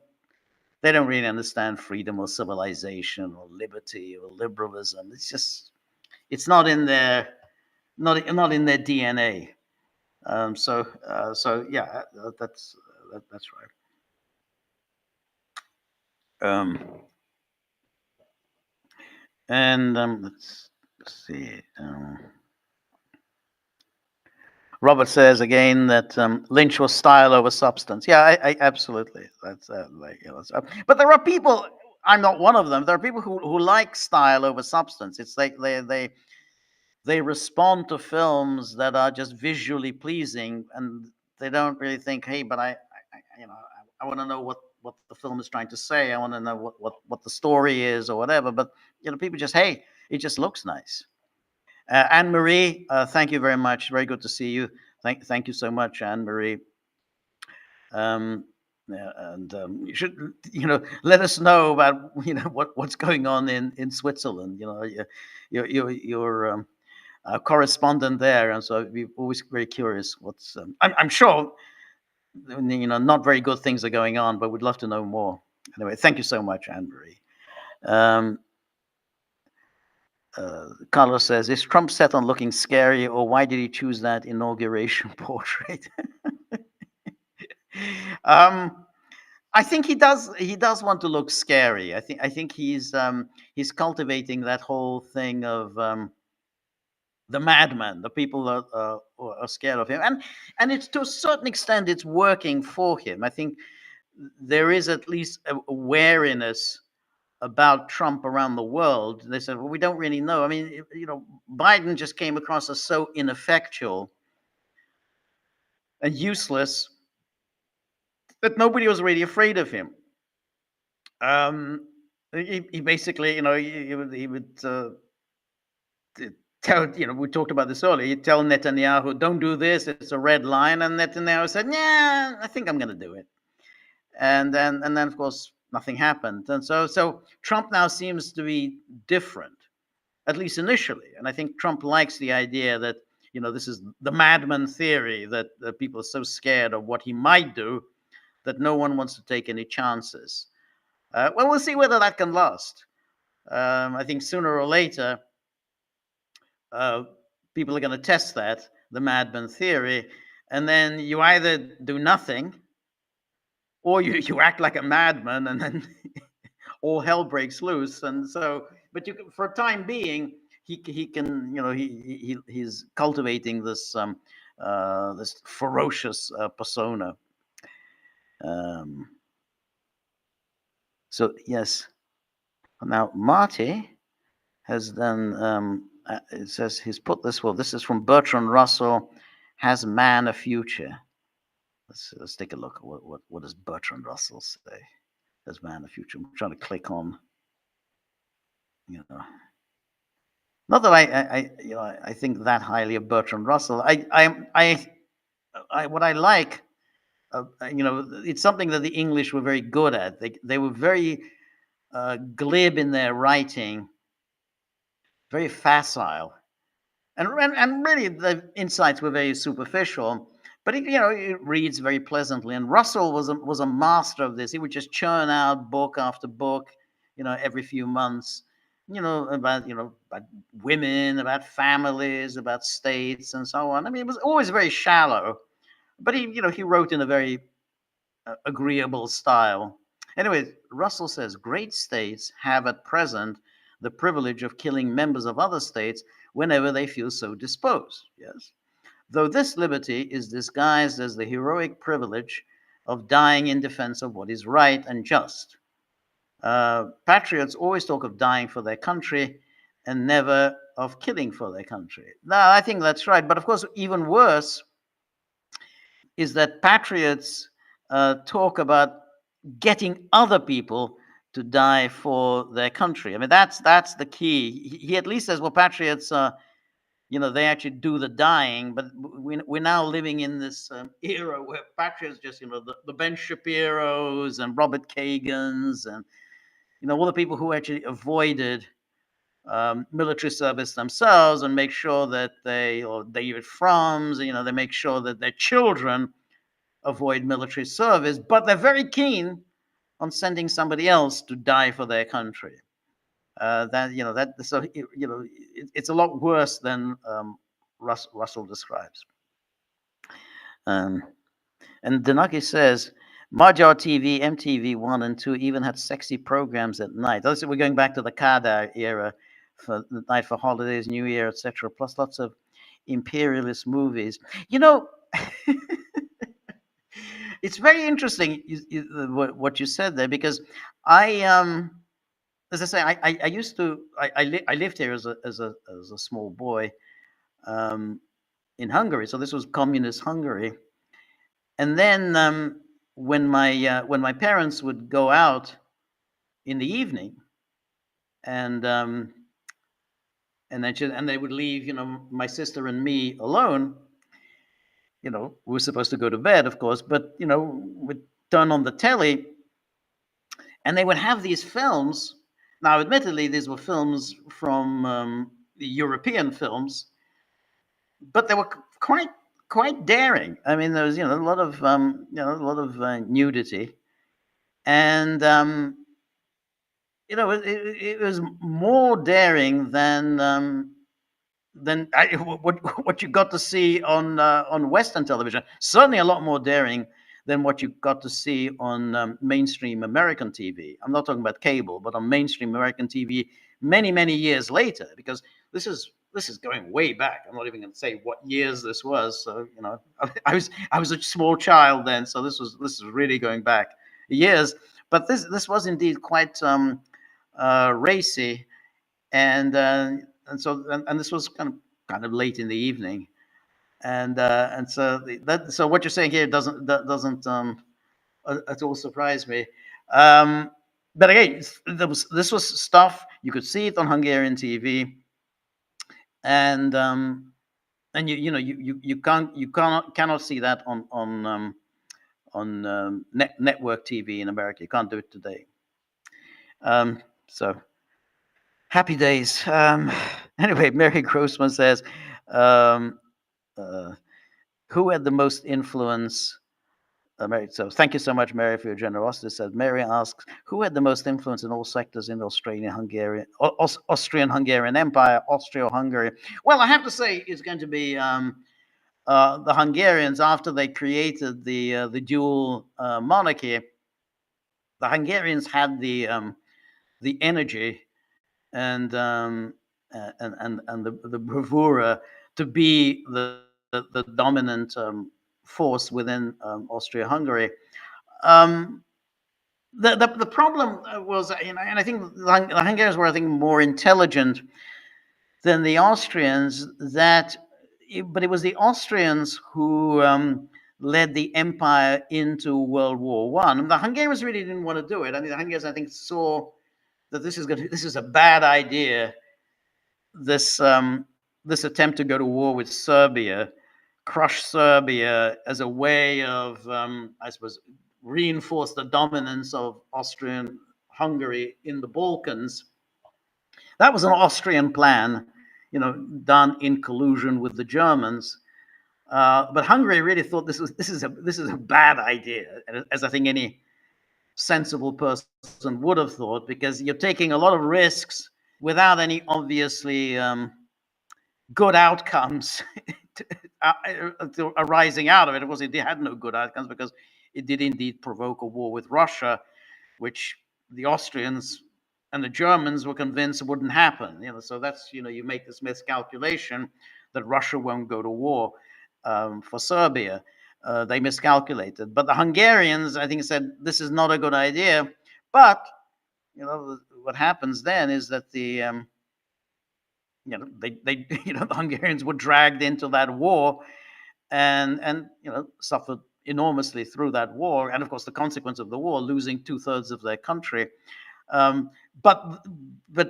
S1: They don't really understand freedom or civilization or liberty or liberalism. It's not in their DNA. So yeah, that's right. Let's see. Robert says again that Lynch was style over substance. Yeah, I absolutely. That's but there are people. I'm not one of them. There are people who like style over substance. It's like they respond to films that are just visually pleasing, and they don't really think, hey, but I want to know what the film is trying to say. I want to know what the story is or whatever. But people just, hey, it just looks nice. Anne-Marie, thank you very much. Very good to see you. Thank you so much, Anne-Marie. You should, let us know about, what's going on in Switzerland. You're a correspondent there, and so we're always very curious. I'm sure, not very good things are going on, but we'd love to know more. Anyway, thank you so much, Anne-Marie. Carlos says, is Trump set on looking scary, or why did he choose that inauguration portrait? I think he does want to look scary. I think he's cultivating that whole thing of the madman. The people are scared of him, and it's, to a certain extent, it's working for him. I think there is at least a wariness about Trump around the world. They said, well, we don't really know. I mean, Biden just came across as so ineffectual and useless that nobody was really afraid of him. He basically, he would tell, we talked about this earlier. He'd tell Netanyahu, don't do this, it's a red line. And Netanyahu said, yeah, I think I'm going to do it. And then, of course, nothing happened. And so Trump now seems to be different. at least initially. And I think Trump likes the idea that, this is the madman theory, that people are so scared of what he might do that no one wants to take any chances. Well, we'll see whether that can last. I think sooner or later, people are going to test that, the madman theory, and then you either do nothing or you act like a madman, and then all hell breaks loose. And so, but for a time being, he can, he's cultivating this this ferocious persona. So yes, now Marty has then it says he's put this. Well, this is from Bertrand Russell. Has man a future? Let's take a look. What does Bertrand Russell say? Has man a future? I'm trying to click on. Not that I think that highly of Bertrand Russell. What I like, it's something that the English were very good at. They were very glib in their writing, very facile, and really the insights were very superficial. But it reads very pleasantly. And Russell was a master of this. He would just churn out book after book, every few months, about women, about families, about states, and so on. I mean, it was always very shallow, but he wrote in a very agreeable style. Anyway, Russell says great states have at present the privilege of killing members of other states whenever they feel so disposed. Yes. Though this liberty is disguised as the heroic privilege of dying in defense of what is right and just. Patriots always talk of dying for their country and never of killing for their country. Now, I think that's right. But of course, even worse is that patriots talk about getting other people to die for their country. I mean, that's the key. He at least says, well, patriots they actually do the dying, but we're now living in this era where patriots just, the Ben Shapiros and Robert Kagans and, all the people who actually avoided military service themselves and make sure that or David Fromms, they make sure that their children avoid military service, but they're very keen on sending somebody else to die for their country. It's a lot worse than Russell describes. And Danaki says, Magyar TV, MTV1 and 2 even had sexy programs at night. Also, we're going back to the Kadar era, for the night for holidays, New Year, etc. Plus lots of imperialist movies. It's very interesting what you said there, because as I say, I used to I lived here as a small boy in Hungary. So this was communist Hungary, and then when my parents would go out in the evening, and they would leave my sister and me alone. We were supposed to go to bed, of course, but we'd turn on the telly, and they would have these films. Now, admittedly, these were films from the European films, but they were quite daring. I mean, there was a lot of nudity, and it was more daring than what you got to see on Western television. Certainly, a lot more daring than what you got to see on mainstream American TV. I'm not talking about cable, but on mainstream American TV many years later, because this is going way back. I'm not even going to say what years this was. So I was a small child then, so this is really going back years. But this was indeed quite racy, and so this was kind of late in the evening, and so what you're saying here doesn't at all surprise me. But again, this was stuff you could see it on Hungarian TV, and you cannot see that on network TV in America. You can't do it today. So Happy days. Anyway, Mary Grossman says, um, uh, who had the most influence? Mary, so thank you so much, Mary, for your generosity. Says Mary asks, who had the most influence in all sectors in the Austrian-Hungarian Empire, Austria-Hungary? Well, I have to say, it's going to be the Hungarians after they created the dual monarchy. The Hungarians had the energy and the bravura to be the dominant force within Austria-Hungary. Um, the problem was, and I think the Hungarians were, I think, more intelligent than the Austrians. But it was the Austrians who led the empire into World War One. The Hungarians really didn't want to do it. I mean, the Hungarians, I think, saw that this is a bad idea. This attempt to go to war with Serbia, crush Serbia as a way of, I suppose, reinforce the dominance of Austrian Hungary in the Balkans. That was an Austrian plan, done in collusion with the Germans. But Hungary really thought this is a bad idea, as I think any sensible person would have thought, because you're taking a lot of risks without any obviously good outcomes arising out of it. Of course, it had no good outcomes because it did indeed provoke a war with Russia, which the Austrians and the Germans were convinced wouldn't happen. So that's, you make this miscalculation that Russia won't go to war for Serbia. They miscalculated. But the Hungarians, I think, said this is not a good idea. But what happens then is that the the Hungarians were dragged into that war and suffered enormously through that war. And of course, the consequence of the war, losing 2/3 of their country. But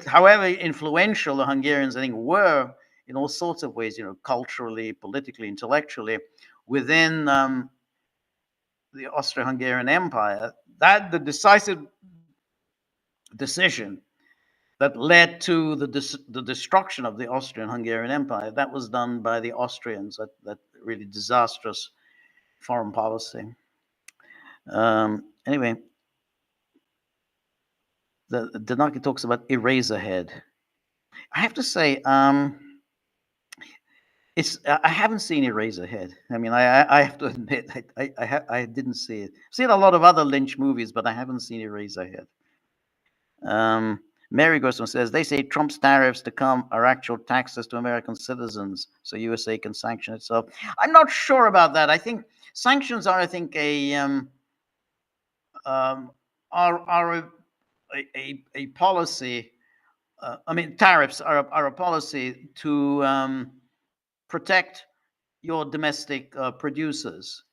S1: however influential the Hungarians, I think, were in all sorts of ways, culturally, politically, intellectually, within the Austro-Hungarian Empire, that the decisive decision that led to the destruction of the Austrian-Hungarian Empire, that was done by the Austrians, that really disastrous foreign policy. Anyway, the Danaki talks about Eraserhead. I have to say, I haven't seen Eraserhead. I mean, I have to admit, I didn't see it. I've seen a lot of other Lynch movies, but I haven't seen Eraserhead. Mary Gerson says, they say Trump's tariffs to come are actual taxes to American citizens, so USA can sanction itself. I'm not sure about that. I think sanctions are, a policy. Tariffs are a policy to protect your domestic producers.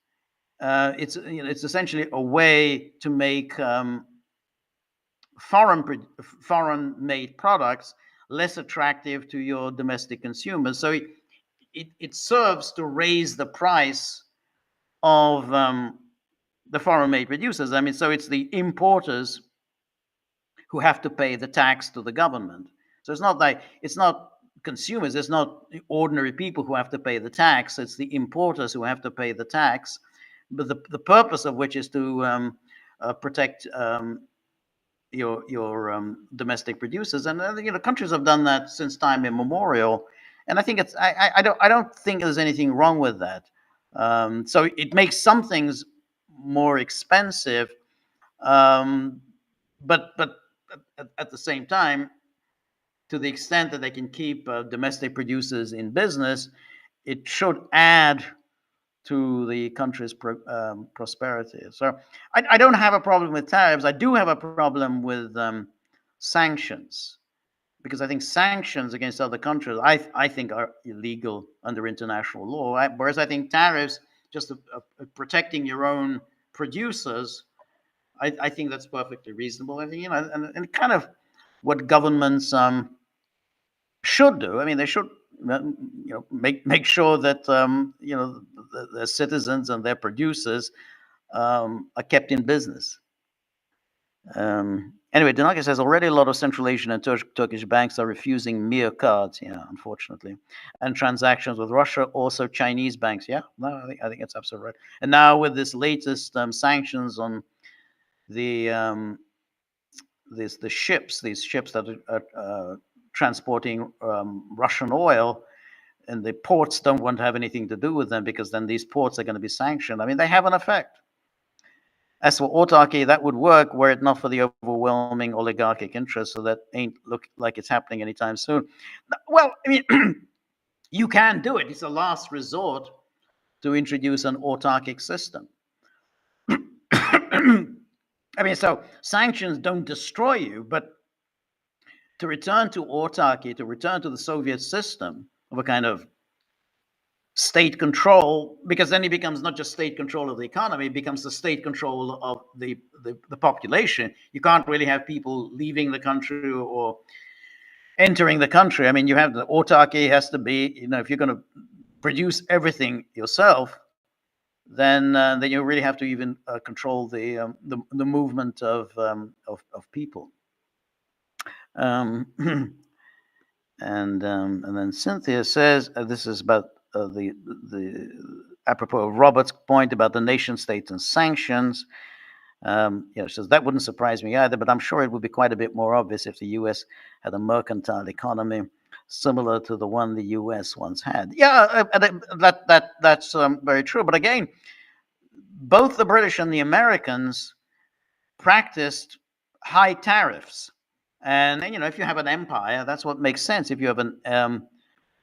S1: It's essentially a way to make foreign-made products less attractive to your domestic consumers. So it serves to raise the price of the foreign-made producers. So it's the importers who have to pay the tax to the government. So it's not consumers, it's not ordinary people who have to pay the tax. It's the importers who have to pay the tax. But the purpose of which is to protect your domestic producers, and countries have done that since time immemorial, and I think I don't think there's anything wrong with that. So it makes some things more expensive, but at the same time, to the extent that they can keep domestic producers in business, it should add to the country's prosperity. So I don't have a problem with tariffs. I do have a problem with sanctions, because I think sanctions against other countries, I think, are illegal under international law. Whereas I think tariffs, just protecting your own producers, I think that's perfectly reasonable. I think, and kind of what governments should do. They should make sure that their citizens and their producers are kept in business. Anyway, Denaki says already a lot of Central Asian and Turkish banks are refusing Mir cards. Yeah, unfortunately, and transactions with Russia, also Chinese banks. Yeah, no, I think that's absolutely right. And now with this latest sanctions on the these ships that are transporting Russian oil, and the ports don't want to have anything to do with them because then these ports are going to be sanctioned. I mean, they have an effect. As for autarky, that would work were it not for the overwhelming oligarchic interest, so that ain't look like it's happening anytime soon. Well, I mean, you can do it. It's a last resort to introduce an autarkic system. I mean, so sanctions don't destroy you, but to return to autarky, to return to the Soviet system of a kind of state control, because then it becomes not just state control of the economy, it becomes the state control of the population. You can't really have people leaving the country or entering the country. I mean, you have the autarky has to be, if you're going to produce everything yourself, then you really have to even control the movement of people. And then Cynthia says this is about the apropos of Robert's point about the nation states and sanctions. Says that wouldn't surprise me either, but I'm sure it would be quite a bit more obvious if the U.S. had a mercantile economy similar to the one the U.S. once had. Yeah, that's very true. But again, both the British and the Americans practiced high tariffs, and if you have an empire, that's what makes sense. If you have an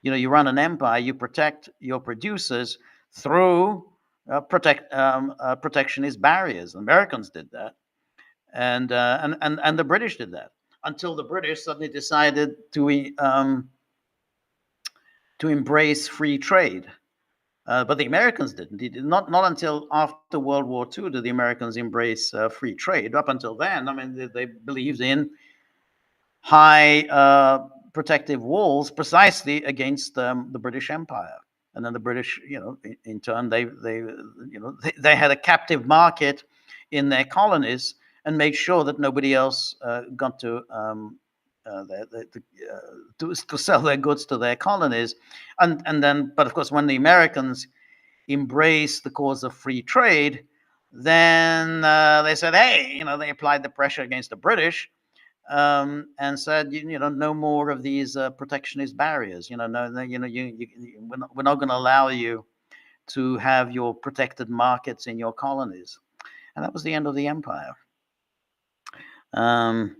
S1: you run an empire, you protect your producers through protectionist barriers. The Americans did that, and the British did that until the British suddenly decided to embrace free trade. But the Americans didn't. Not until after World War II did the Americans embrace free trade. Up until then, I mean, they believed in high protective walls precisely against the British Empire. And then the British, in turn, they had a captive market in their colonies and made sure that nobody else got to sell their goods to their colonies. And then, but of course, when the Americans embraced the cause of free trade, then they said, hey, they applied the pressure against the British. And said, no more of these protectionist barriers. We're not going to allow you to have your protected markets in your colonies, and that was the end of the empire. And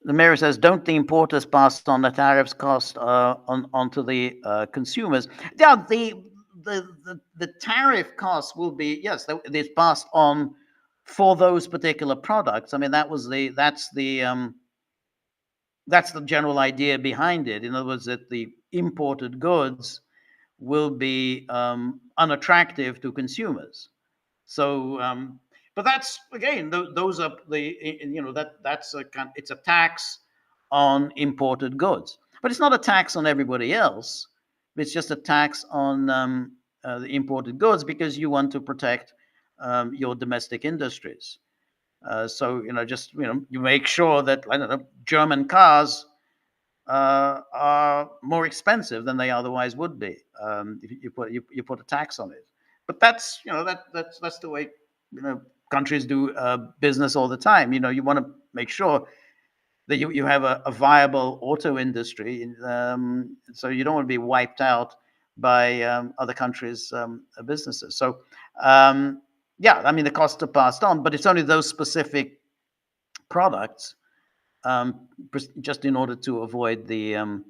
S1: the mayor says, don't the importers pass on the tariffs cost onto the consumers? Yeah, the tariff costs will be, yes, it's passed on for those particular products. I mean, that's the general idea behind it. In other words, that the imported goods will be unattractive to consumers. So, but that's again, those are it's a tax on imported goods, but it's not a tax on everybody else. It's just a tax on the imported goods because you want to protect your domestic industries. So you make sure that German cars are more expensive than they otherwise would be if you put a tax on it. But that's that's the way countries do business all the time. You want to make sure that you have a viable auto industry, so you don't want to be wiped out by other countries' businesses. So yeah, I mean the costs are passed on, but it's only those specific products, just in order to avoid the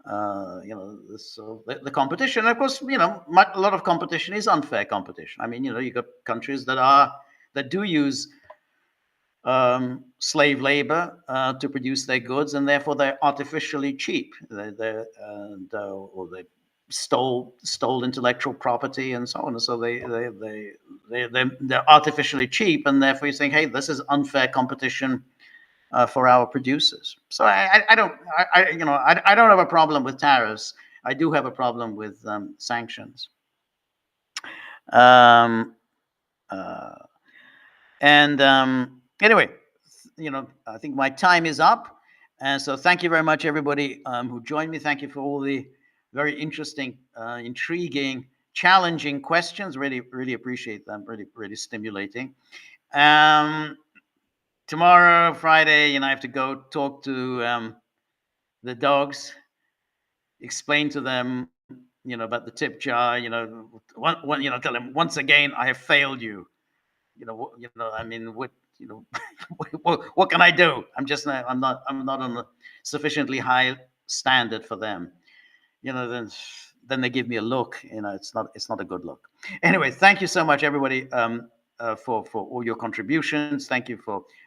S1: the competition. And of course, a lot of competition is unfair competition. I mean, you got countries that do use slave labor to produce their goods, and therefore they're artificially cheap. Or they stole intellectual property and so on. And so they're artificially cheap, and therefore you think, hey, this is unfair competition for our producers. So I don't have a problem with tariffs. I do have a problem with sanctions. Um, uh, and anyway, I think my time is up. And so thank you very much, everybody who joined me. Thank you for all the very interesting, intriguing, challenging questions. Really, really appreciate them. Really, really stimulating. Tomorrow, Friday, I have to go talk to the dogs, explain to them, about the tip jar. Tell them once again, I have failed you. I mean, what can I do? I'm not on a sufficiently high standard for them. Then they give me a look. It's not a good look. Anyway, thank you so much, everybody, for all your contributions. Thank you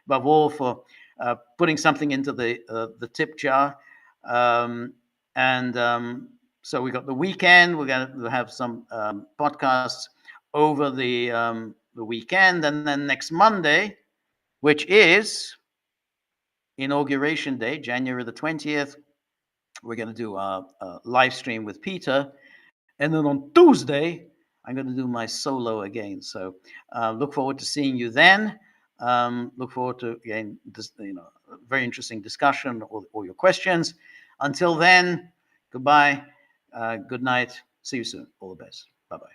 S1: above all for putting something into the tip jar. So we got the weekend. We're going to have some podcasts over the weekend, and then next Monday, which is Inauguration Day, January the 20th, we're going to do a live stream with Peter, and then on Tuesday, I'm going to do my solo again. So look forward to seeing you then. Look forward to, again, this, very interesting discussion, all your questions. Until then, goodbye, good night, see you soon, all the best, bye-bye.